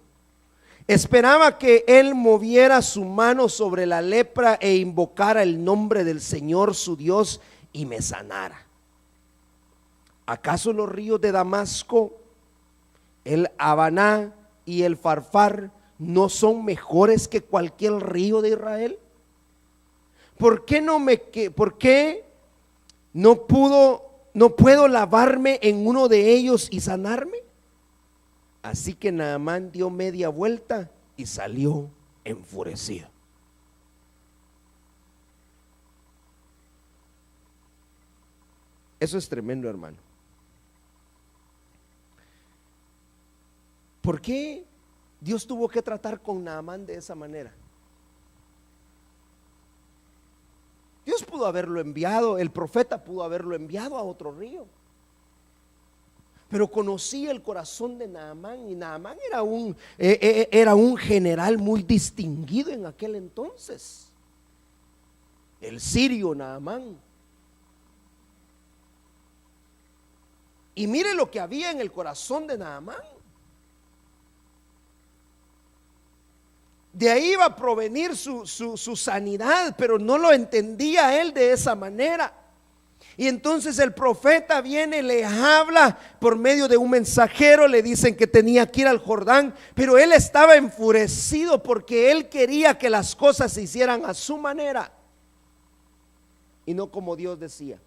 Esperaba que él moviera su mano sobre la lepra e invocara el nombre del Señor su Dios y me sanara. ¿Acaso los ríos de Damasco, el Habaná y el Farfar no son mejores que cualquier río de Israel? ¿Por qué no puedo lavarme en uno de ellos y sanarme? Así que Naamán dio media vuelta y salió enfurecido. Eso es tremendo, hermano. ¿Por qué Dios tuvo que tratar con Naamán de esa manera? Dios pudo haberlo enviado, el profeta pudo haberlo enviado a otro río, pero conocía el corazón de Naamán, y Naamán era un general muy distinguido en aquel entonces, el sirio Naamán. Y mire lo que había en el corazón de Naamán. De ahí iba a provenir su sanidad, pero no lo entendía él de esa manera. Y entonces el profeta viene, le habla por medio de un mensajero, le dicen que tenía que ir al Jordán, pero él estaba enfurecido porque él quería que las cosas se hicieran a su manera y no como Dios decía.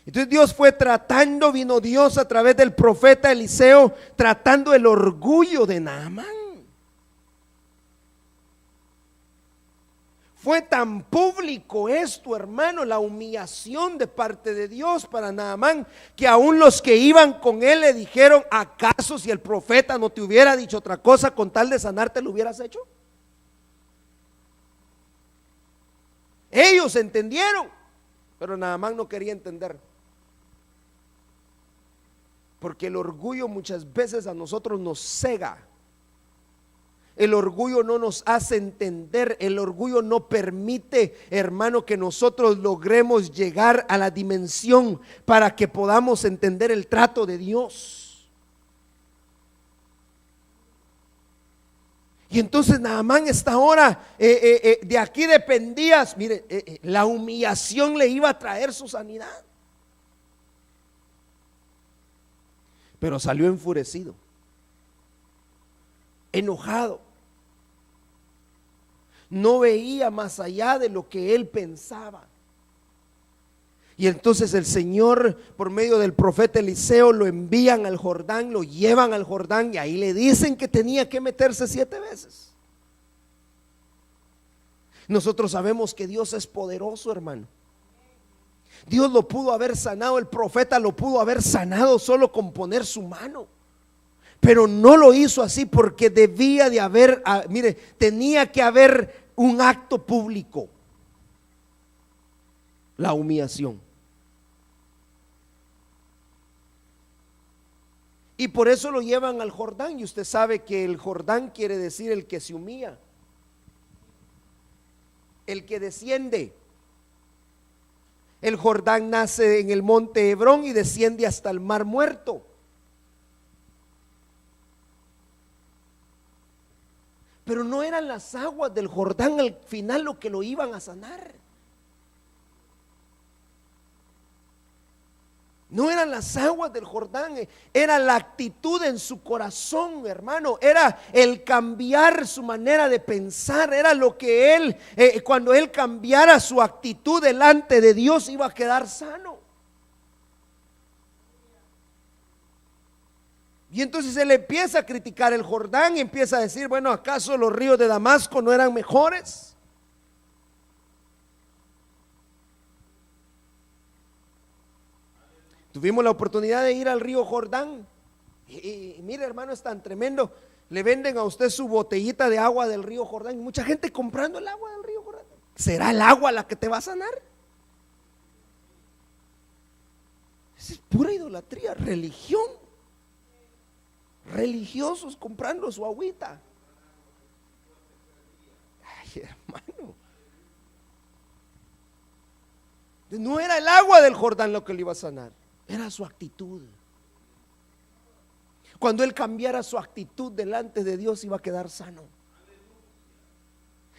Entonces Dios fue tratando, vino Dios a través del profeta Eliseo, tratando el orgullo de Naamán. Fue tan público esto, hermano, la humillación de parte de Dios para Naamán, que aún los que iban con él le dijeron: ¿acaso si el profeta no te hubiera dicho otra cosa con tal de sanarte lo hubieras hecho? Ellos entendieron, pero Naamán no quería entender, porque el orgullo muchas veces a nosotros nos cega. El orgullo no nos hace entender, el orgullo no permite, hermano, que nosotros logremos llegar a la dimensión para que podamos entender el trato de Dios. Y entonces Naamán está ahora, de aquí dependía, mire, la humillación le iba a traer su sanidad. Pero salió enfurecido, enojado. No veía más allá de lo que él pensaba. Y entonces el Señor, por medio del profeta Eliseo, lo envían al Jordán, lo llevan al Jordán, y ahí le dicen que tenía que meterse 7 veces. Nosotros sabemos que Dios es poderoso, hermano. Dios lo pudo haber sanado, el profeta lo pudo haber sanado solo con poner su mano, pero no lo hizo así, porque debía de haber, mire, tenía que haber un acto público, la humillación. Y por eso lo llevan al Jordán, y usted sabe que el Jordán quiere decir el que se humilla, el que desciende. El Jordán nace en el monte Hebrón y desciende hasta el Mar Muerto. Pero no eran las aguas del Jordán al final lo que lo iban a sanar. No eran las aguas del Jordán, era la actitud en su corazón, hermano. Era el cambiar su manera de pensar. Era lo que él, cuando él cambiara su actitud delante de Dios, iba a quedar sano. Y entonces él empieza a criticar el Jordán y empieza a decir: bueno, ¿acaso los ríos de Damasco no eran mejores? Tuvimos la oportunidad de ir al río Jordán y mire, hermano, es tan tremendo Le venden a usted su botellita de agua del río Jordán y mucha gente comprando el agua del río Jordán. ¿Será el agua la que te va a sanar? Esa es pura idolatría, religión. Religiosos comprando su agüita. Ay, hermano. No era el agua del Jordán lo que le iba a sanar, era su actitud. Cuando él cambiara su actitud delante de Dios, iba a quedar sano.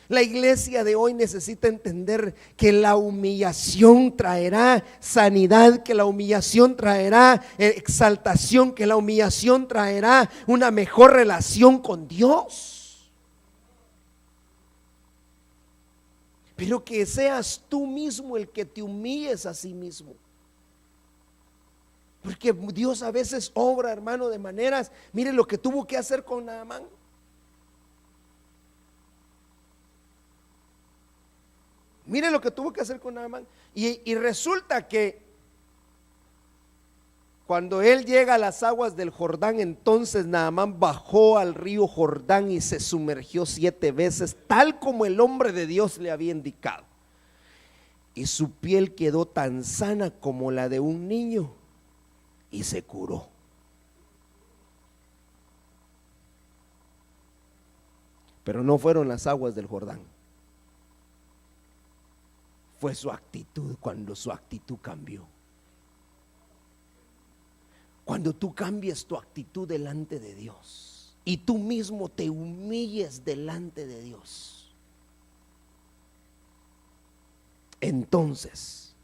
La iglesia de hoy necesita entender que la humillación traerá sanidad, que la humillación traerá exaltación, que la humillación traerá una mejor relación con Dios. Pero que seas tú mismo el que te humilles a sí mismo. Porque Dios a veces obra, hermano, de maneras. Mire lo que tuvo que hacer con Naamán. Mire lo que tuvo que hacer con Naamán. Y resulta que cuando él llega a las aguas del Jordán, entonces Naamán bajó al río Jordán y se sumergió 7 veces, tal como el hombre de Dios le había indicado. Y su piel quedó tan sana como la de un niño y se curó. Pero no fueron las aguas del Jordán. Fue su actitud, cuando su actitud cambió. Cuando tú cambies tu actitud delante de Dios y tú mismo te humilles delante de Dios, entonces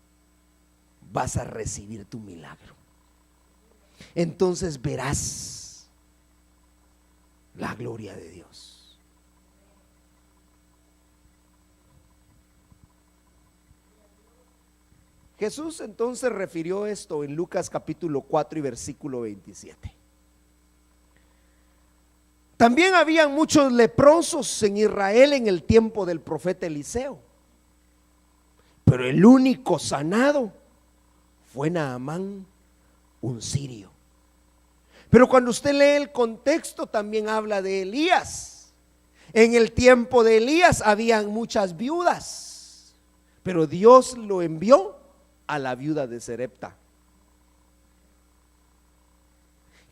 vas a recibir tu milagro. Entonces verás la gloria de Dios. Jesús entonces refirió esto en Lucas capítulo 4 y versículo 27. También habían muchos leprosos en Israel en el tiempo del profeta Eliseo, pero el único sanado fue Naamán, un sirio. Pero cuando usted lee el contexto, también habla de Elías. En el tiempo de Elías habían muchas viudas, pero Dios lo envió a la viuda de Sarepta.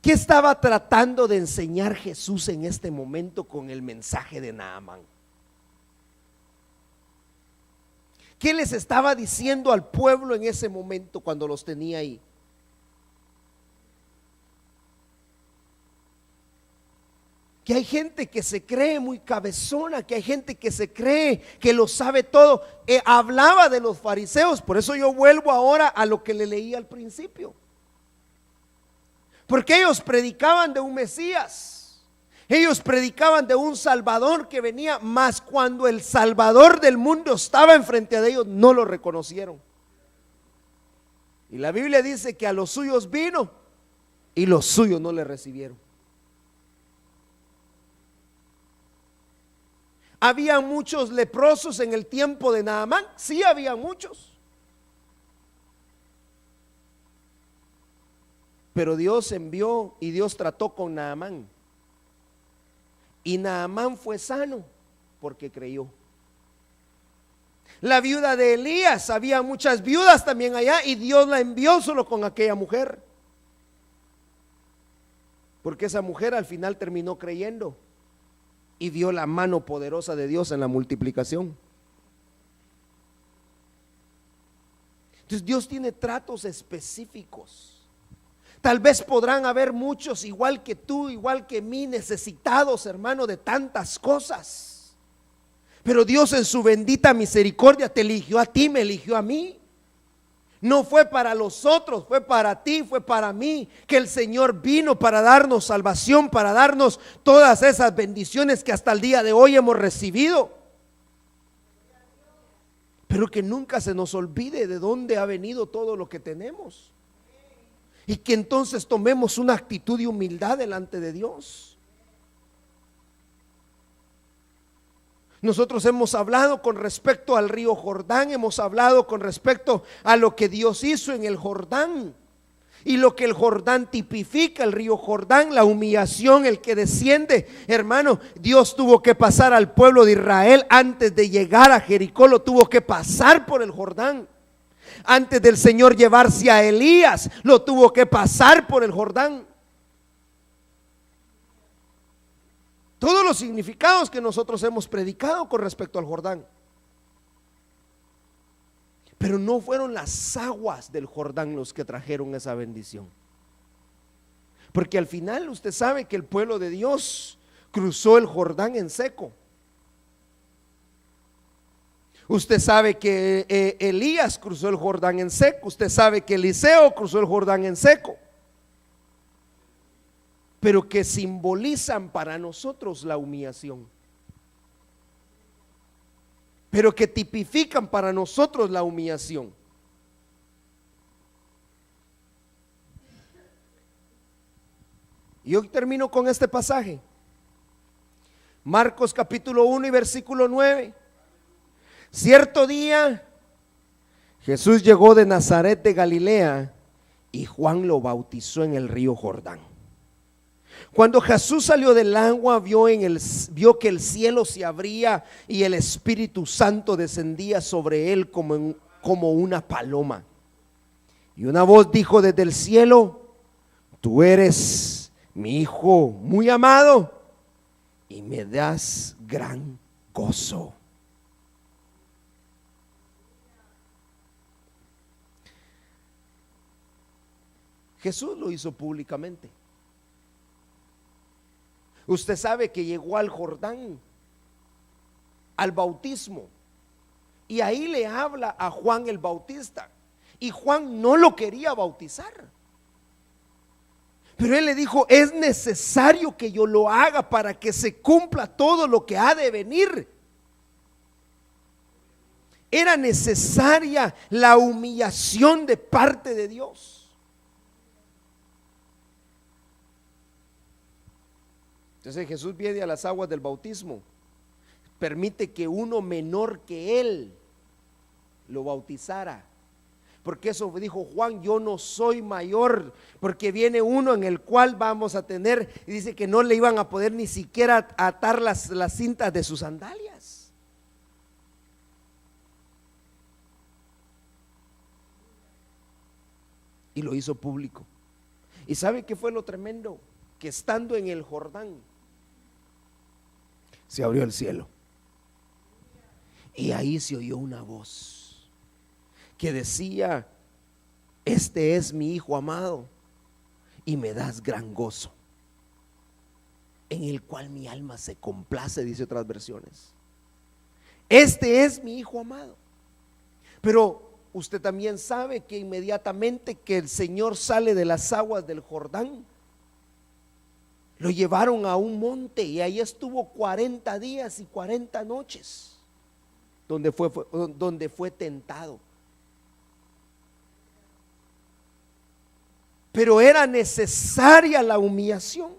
¿Qué estaba tratando de enseñar Jesús en este momento con el mensaje de Naamán? ¿Qué les estaba diciendo al pueblo en ese momento cuando los tenía ahí? Que hay gente que se cree muy cabezona, que hay gente que se cree que lo sabe todo. Hablaba de los fariseos, por eso yo vuelvo ahora a lo que le leí al principio. Porque ellos predicaban de un Mesías, ellos predicaban de un Salvador que venía, mas cuando el Salvador del mundo estaba enfrente de ellos, no lo reconocieron. Y la Biblia dice que a los suyos vino y los suyos no le recibieron. ¿Había muchos leprosos en el tiempo de Naamán? Sí, había muchos. Pero Dios envió y Dios trató con Naamán. Y Naamán fue sano porque creyó. La viuda de Elías, había muchas viudas también allá y Dios la envió solo con aquella mujer. Porque esa mujer al final terminó creyendo y vio la mano poderosa de Dios en la multiplicación. Entonces Dios tiene tratos específicos. Tal vez podrán haber muchos igual que tú, igual que mí, necesitados, hermano, de tantas cosas. Pero Dios en su bendita misericordia te eligió a ti, me eligió a mí. No fue para los otros, fue para ti, fue para mí, que el Señor vino para darnos salvación, para darnos todas esas bendiciones que hasta el día de hoy hemos recibido. Pero que nunca se nos olvide de dónde ha venido todo lo que tenemos. Y que entonces tomemos una actitud de humildad delante de Dios. Nosotros hemos hablado con respecto al río Jordán, hemos hablado con respecto a lo que Dios hizo en el Jordán. Y lo que el Jordán tipifica, el río Jordán, la humillación, el que desciende, hermano, Dios tuvo que pasar al pueblo de Israel antes de llegar a Jericó, lo tuvo que pasar por el Jordán. Antes del Señor llevarse a Elías, lo tuvo que pasar por el Jordán. Todos los significados que nosotros hemos predicado con respecto al Jordán. Pero no fueron las aguas del Jordán los que trajeron esa bendición. Porque al final usted sabe que el pueblo de Dios cruzó el Jordán en seco. Usted sabe que Elías cruzó el Jordán en seco. Usted sabe que Eliseo cruzó el Jordán en seco. Pero que simbolizan para nosotros la humillación. Pero que tipifican para nosotros la humillación. Y hoy termino con este pasaje. Marcos capítulo 1 y versículo 9. Cierto día Jesús llegó de Nazaret de Galilea y Juan lo bautizó en el río Jordán. Cuando Jesús salió del agua, vio que el cielo se abría y el Espíritu Santo descendía sobre él como una paloma. Y una voz dijo desde el cielo: tú eres mi Hijo muy amado y me das gran gozo. Jesús lo hizo públicamente. Usted sabe que llegó al Jordán, al bautismo, y ahí le habla a Juan el Bautista, y Juan no lo quería bautizar, pero él le dijo: es necesario que yo lo haga para que se cumpla todo lo que ha de venir. Era necesaria la humillación de parte de Dios. Entonces Jesús viene a las aguas del bautismo, permite que uno menor que él lo bautizara, porque eso dijo Juan: yo no soy mayor, porque viene uno en el cual vamos a tener, y dice que no le iban a poder ni siquiera atar las cintas de sus sandalias. Y lo hizo público. ¿Y sabe qué fue lo tremendo? Que estando en el Jordán se abrió el cielo y ahí se oyó una voz que decía: este es mi Hijo amado y me das gran gozo, en el cual mi alma se complace, dice otras versiones. Este es mi Hijo amado. Pero usted también sabe que inmediatamente que el Señor sale de las aguas del Jordán, lo llevaron a un monte y ahí estuvo 40 días y 40 noches donde fue tentado. Pero era necesaria la humillación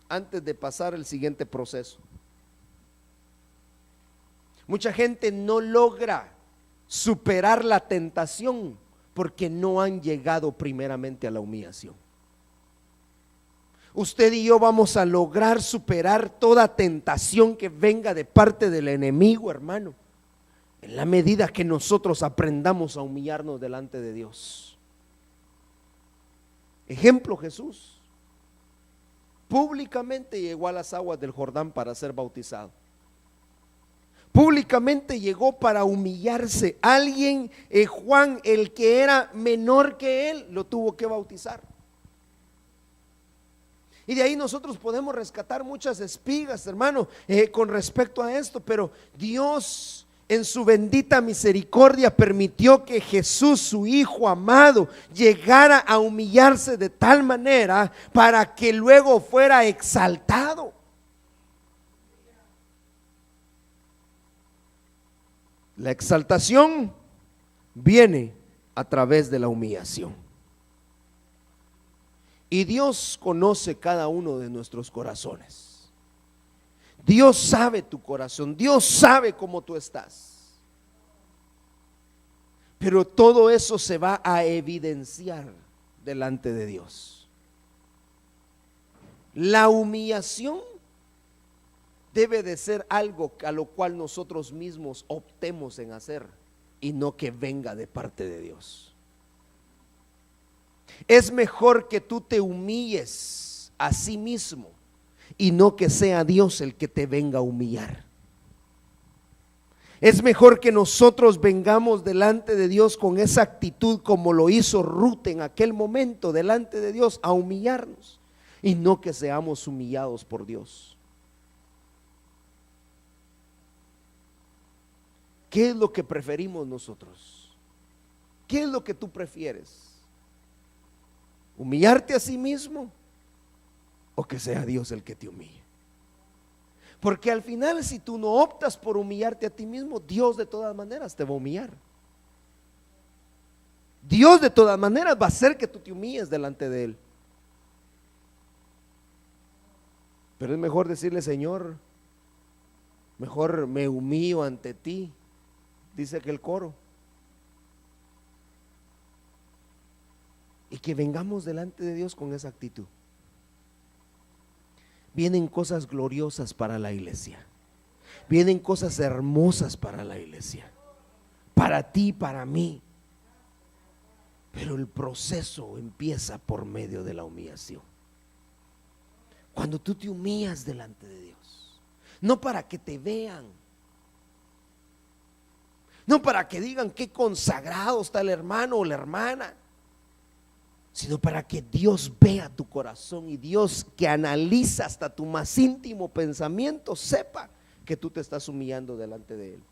antes de pasar el siguiente proceso. Mucha gente no logra superar la tentación porque no han llegado primeramente a la humillación. Usted y yo vamos a lograr superar toda tentación que venga de parte del enemigo, hermano, en la medida que nosotros aprendamos a humillarnos delante de Dios. Ejemplo, Jesús públicamente llegó a las aguas del Jordán para ser bautizado. Públicamente llegó para humillarse. Alguien, Juan, el que era menor que él, lo tuvo que bautizar. Y de ahí nosotros podemos rescatar muchas espigas, hermano, con respecto a esto. Pero Dios en su bendita misericordia permitió que Jesús, su Hijo amado, llegara a humillarse de tal manera para que luego fuera exaltado. La exaltación viene a través de la humillación. Y Dios conoce cada uno de nuestros corazones. Dios sabe tu corazón. Dios sabe cómo tú estás. Pero todo eso se va a evidenciar delante de Dios. La humillación debe de ser algo a lo cual nosotros mismos optemos en hacer y no que venga de parte de Dios. Es mejor que tú te humilles a sí mismo y no que sea Dios el que te venga a humillar. Es mejor que nosotros vengamos delante de Dios con esa actitud como lo hizo Ruth en aquel momento delante de Dios, a humillarnos, y no que seamos humillados por Dios. ¿Qué es lo que preferimos nosotros? ¿Qué es lo que tú prefieres? ¿Humillarte a sí mismo o que sea Dios el que te humille? Porque al final, si tú no optas por humillarte a ti mismo, Dios de todas maneras te va a humillar. Dios de todas maneras va a hacer que tú te humilles delante de Él. Pero es mejor decirle: Señor, mejor me humillo ante ti, dice que el coro. Y que vengamos delante de Dios con esa actitud. Vienen cosas gloriosas para la iglesia. Vienen cosas hermosas para la iglesia. Para ti, para mí. Pero el proceso empieza por medio de la humillación. Cuando tú te humillas delante de Dios, no para que te vean, no para que digan qué consagrado está el hermano o la hermana, sino para que Dios vea tu corazón, y Dios, que analiza hasta tu más íntimo pensamiento, sepa que tú te estás humillando delante de Él.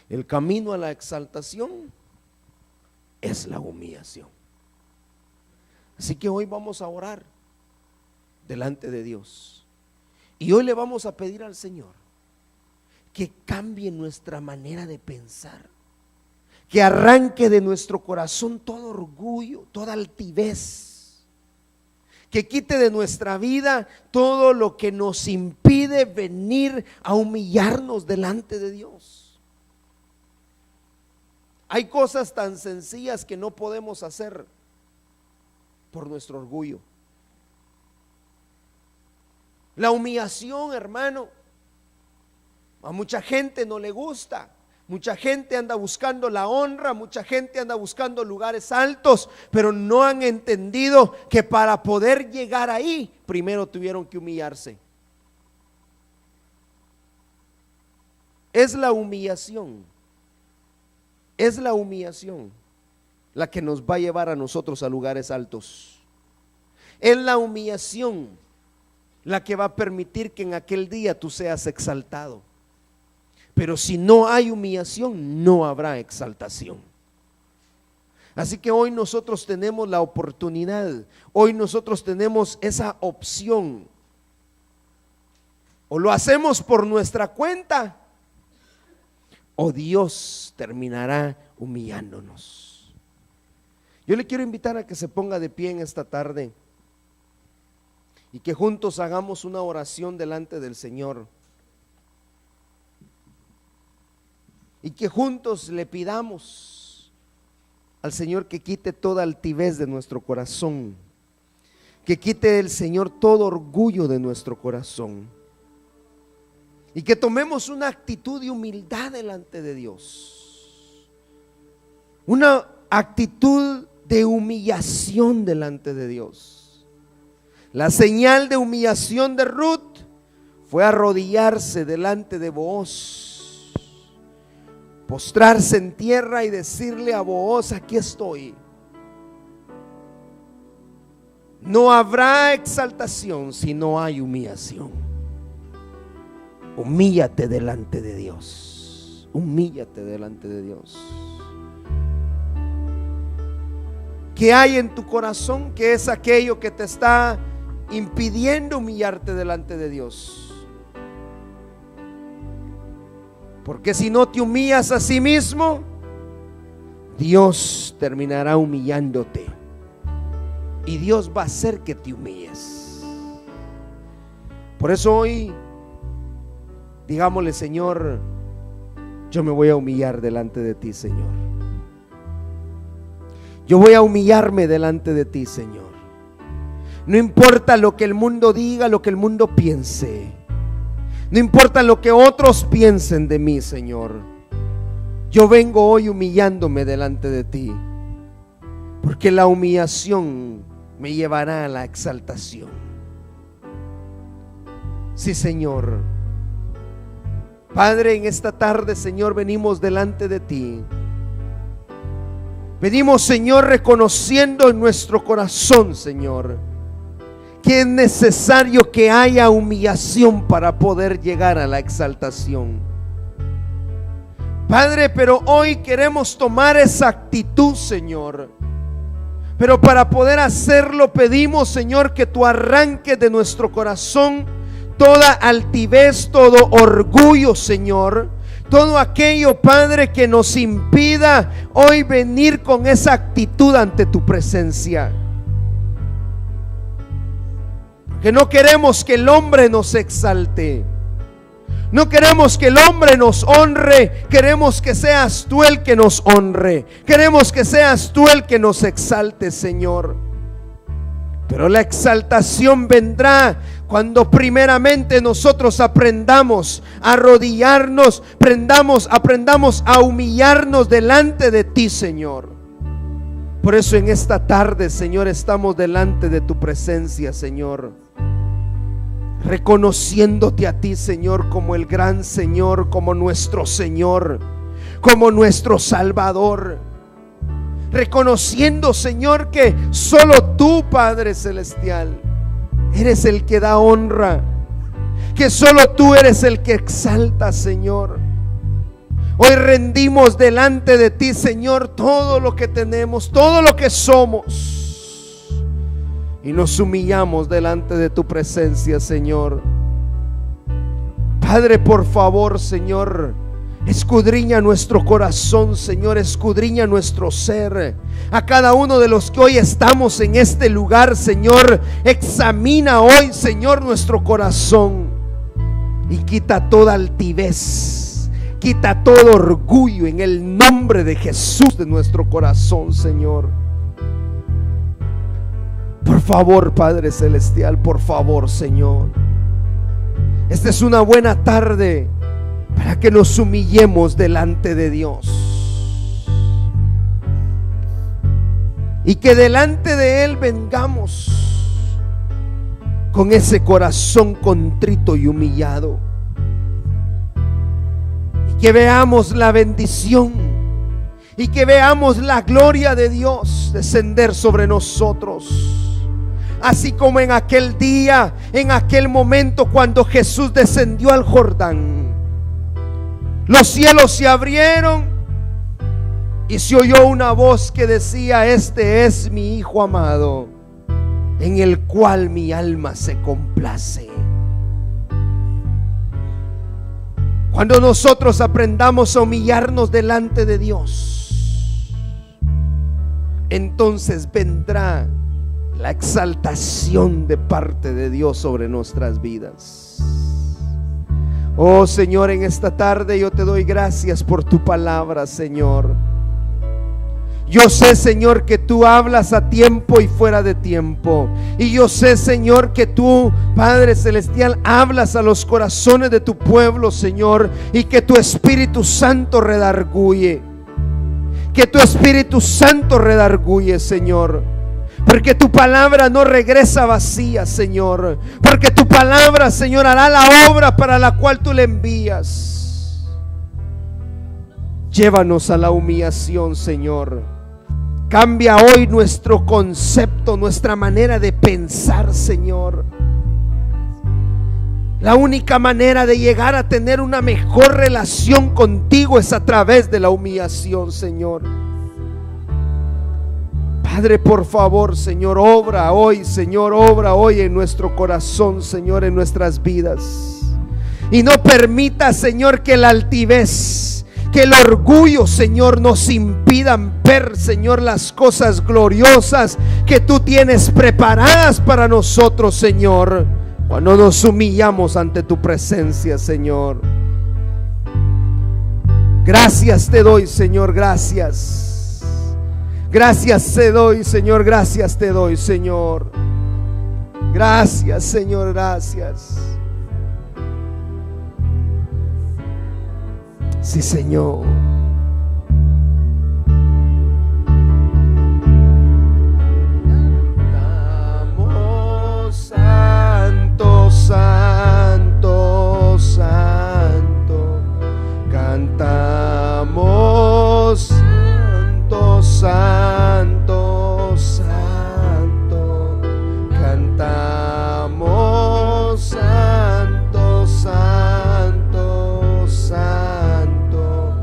El camino a la exaltación es la humillación. Así que hoy vamos a orar delante de Dios, y hoy le vamos a pedir al Señor que cambie nuestra manera de pensar, que arranque de nuestro corazón todo orgullo, toda altivez, que quite de nuestra vida todo lo que nos impide venir a humillarnos delante de Dios. Hay cosas tan sencillas que no podemos hacer por nuestro orgullo. La humillación, hermano, a mucha gente no le gusta. Mucha gente anda buscando la honra, mucha gente anda buscando lugares altos, pero no han entendido que para poder llegar ahí, primero tuvieron que humillarse. Es la humillación la que nos va a llevar a nosotros a lugares altos. Es la humillación la que va a permitir que en aquel día tú seas exaltado. Pero si no hay humillación, no habrá exaltación. Así que hoy nosotros tenemos la oportunidad, hoy nosotros tenemos esa opción. O lo hacemos por nuestra cuenta, o Dios terminará humillándonos. Yo le quiero invitar a que se ponga de pie en esta tarde y que juntos hagamos una oración delante del Señor. Y que juntos le pidamos al Señor que quite toda altivez de nuestro corazón, que quite el Señor todo orgullo de nuestro corazón, y que tomemos una actitud de humildad delante de Dios, una actitud de humillación delante de Dios. La señal de humillación de Ruth fue arrodillarse delante de Booz, postrarse en tierra y decirle a Booz: aquí estoy. No habrá exaltación si no hay humillación. Humíllate delante de Dios. Humíllate delante de Dios. ¿Qué hay en tu corazón? ¿Qué es aquello que te está impidiendo humillarte delante de Dios? Porque si no te humillas a sí mismo, Dios terminará humillándote, y Dios va a hacer que te humilles. Por eso hoy digámosle: Señor, yo me voy a humillar delante de ti, Señor. Yo voy a humillarme delante de ti, Señor. No importa lo que el mundo diga, lo que el mundo piense. No importa lo que otros piensen de mí, Señor. Yo vengo hoy humillándome delante de ti, porque la humillación me llevará a la exaltación. Sí, Señor. Padre, en esta tarde, Señor, venimos delante de ti. Venimos, Señor, reconociendo en nuestro corazón, Señor, que es necesario que haya humillación para poder llegar a la exaltación. Padre, pero hoy queremos tomar esa actitud, Señor. Pero para poder hacerlo pedimos, Señor, que tú arranques de nuestro corazón toda altivez, todo orgullo, Señor. Todo aquello, Padre, que nos impida hoy venir con esa actitud ante tu presencia. Que no queremos que el hombre nos exalte. No queremos que el hombre nos honre. Queremos que seas tú el que nos honre. Queremos que seas tú el que nos exalte, Señor. Pero la exaltación vendrá cuando primeramente nosotros aprendamos a arrodillarnos, aprendamos a humillarnos delante de ti, Señor. Por eso en esta tarde, Señor, estamos delante de tu presencia, Señor, reconociéndote a ti, Señor, como el gran Señor, como nuestro Señor, como nuestro Salvador. Reconociendo, Señor, que solo tú, Padre Celestial, eres el que da honra, que solo tú eres el que exalta, Señor. Hoy rendimos delante de ti, Señor, todo lo que tenemos, todo lo que somos, y nos humillamos delante de tu presencia, Señor. Padre, por favor, Señor, escudriña nuestro corazón, Señor, escudriña nuestro ser. A cada uno de los que hoy estamos en este lugar, Señor, examina hoy, Señor, nuestro corazón y quita toda altivez, quita todo orgullo en el nombre de Jesús de nuestro corazón, Señor. Por favor, Padre Celestial, por favor, Señor. Esta es una buena tarde para que nos humillemos delante de Dios y que delante de Él vengamos con ese corazón contrito y humillado, y que veamos la bendición y que veamos la gloria de Dios descender sobre nosotros. Así como en aquel día, en aquel momento cuando Jesús descendió al Jordán, los cielos se abrieron y se oyó una voz que decía: este es mi Hijo amado, en el cual mi alma se complace. Cuando nosotros aprendamos a humillarnos delante de Dios, entonces vendrá la exaltación de parte de Dios sobre nuestras vidas. Oh Señor, en esta tarde yo te doy gracias por tu palabra, Señor. Yo sé, Señor, que tú hablas a tiempo y fuera de tiempo. Y yo sé, Señor, que tú, Padre Celestial, hablas a los corazones de tu pueblo, Señor, y que tu Espíritu Santo redarguye. Que tu Espíritu Santo redarguye, Señor. Porque tu palabra no regresa vacía, Señor. Porque tu palabra, Señor, hará la obra para la cual tú le envías. Llévanos a la humillación, Señor. Cambia hoy nuestro concepto, nuestra manera de pensar, Señor. La única manera de llegar a tener una mejor relación contigo es a través de la humillación, Señor. Padre, por favor, Señor, obra hoy, Señor, obra hoy en nuestro corazón, Señor, en nuestras vidas. Y no permita, Señor, que la altivez, que el orgullo, Señor, nos impidan ver, Señor, las cosas gloriosas que tú tienes preparadas para nosotros, Señor, cuando nos humillamos ante tu presencia, Señor. Gracias te doy, Señor, gracias. Gracias te doy, Señor, gracias te doy, Señor. Gracias, Señor, gracias. Sí, Señor. Cantamos santo, santo, santo. Cantamos santo, santo, santo. Cantamos santo, santo, santo.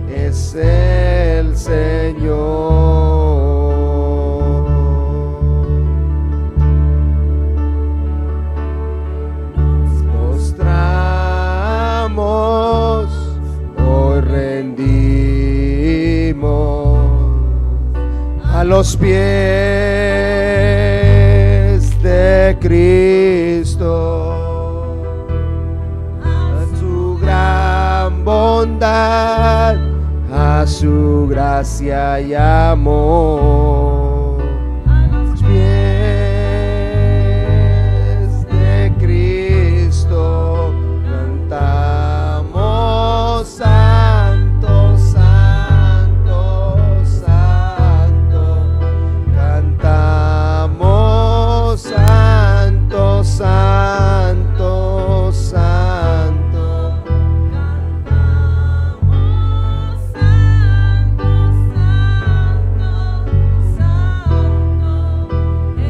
Es el Señor. Nos postramos, hoy rendimos a los pies de Cristo, a su gran bondad, a su gracia y amor. A los pies de Cristo cantamos santo, santo, santo. Cantamos santo, santo, santo.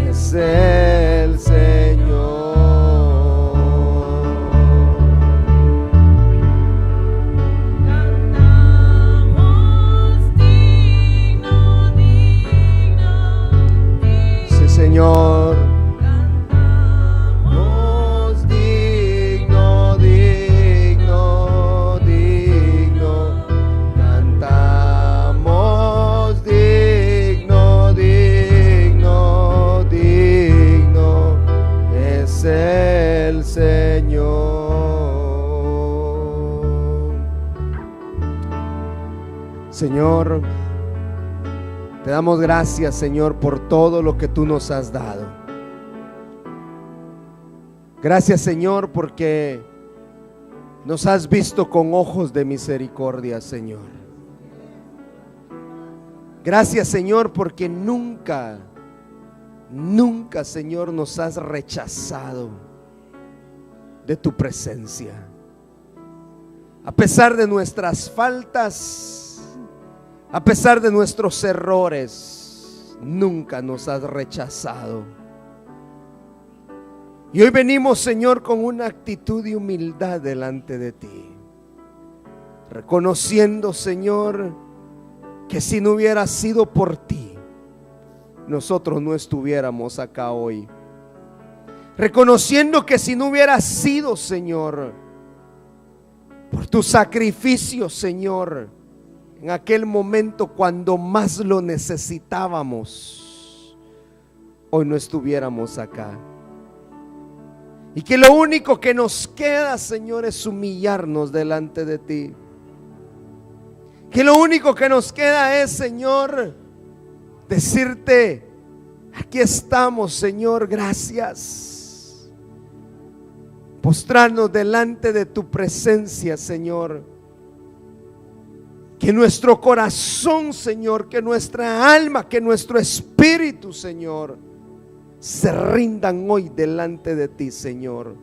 Es el Señor. Sí, Señor. Cantamos digno, digno, digno. Cantamos digno, digno, digno. Es el Señor. Señor, te damos gracias, Señor, por todo lo que tú nos has dado. Gracias, Señor, porque nos has visto con ojos de misericordia, Señor. Gracias, Señor, porque nunca, nunca, Señor, nos has rechazado de tu presencia. A pesar de nuestras faltas, a pesar de nuestros errores, nunca nos has rechazado. Y hoy venimos, Señor, con una actitud de humildad delante de ti, reconociendo, Señor, que si no hubiera sido por ti, nosotros no estuviéramos acá hoy. Reconociendo que si no hubiera sido, Señor, por tu sacrificio, Señor, en aquel momento cuando más lo necesitábamos, hoy no estuviéramos acá. Y que lo único que nos queda, Señor, es humillarnos delante de ti. Que lo único que nos queda es, Señor, decirte: aquí estamos, Señor, gracias. Postrarnos delante de tu presencia, Señor. Que nuestro corazón, Señor, que nuestra alma, que nuestro espíritu, Señor, se rindan hoy delante de ti, Señor.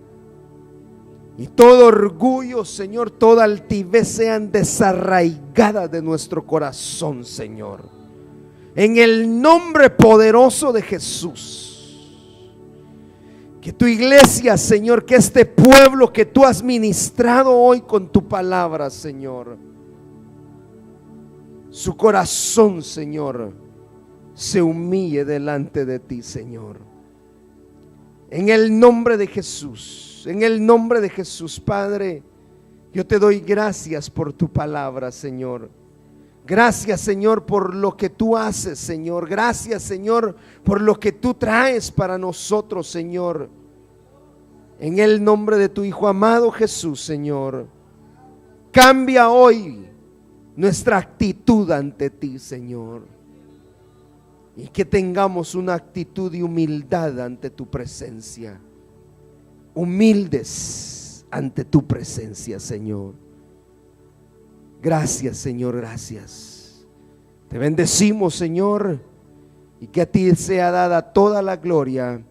Y todo orgullo, Señor, toda altivez sean desarraigadas de nuestro corazón, Señor. En el nombre poderoso de Jesús. Que tu iglesia, Señor, que este pueblo que tú has ministrado hoy con tu palabra, Señor, su corazón, Señor, se humille delante de ti, Señor. En el nombre de Jesús, en el nombre de Jesús, Padre, yo te doy gracias por tu palabra, Señor. Gracias, Señor, por lo que tú haces, Señor. Gracias, Señor, por lo que tú traes para nosotros, Señor. En el nombre de tu Hijo amado Jesús, Señor. Cambia hoy nuestra actitud ante ti, Señor, y que tengamos una actitud de humildad ante tu presencia, humildes ante tu presencia, Señor. Gracias, Señor, gracias. Te bendecimos, Señor, y que a ti sea dada toda la gloria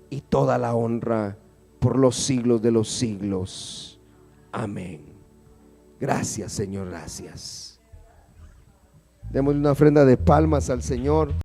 y toda la honra por los siglos de los siglos. Amén. Gracias, Señor, gracias. Démosle una ofrenda de palmas al Señor.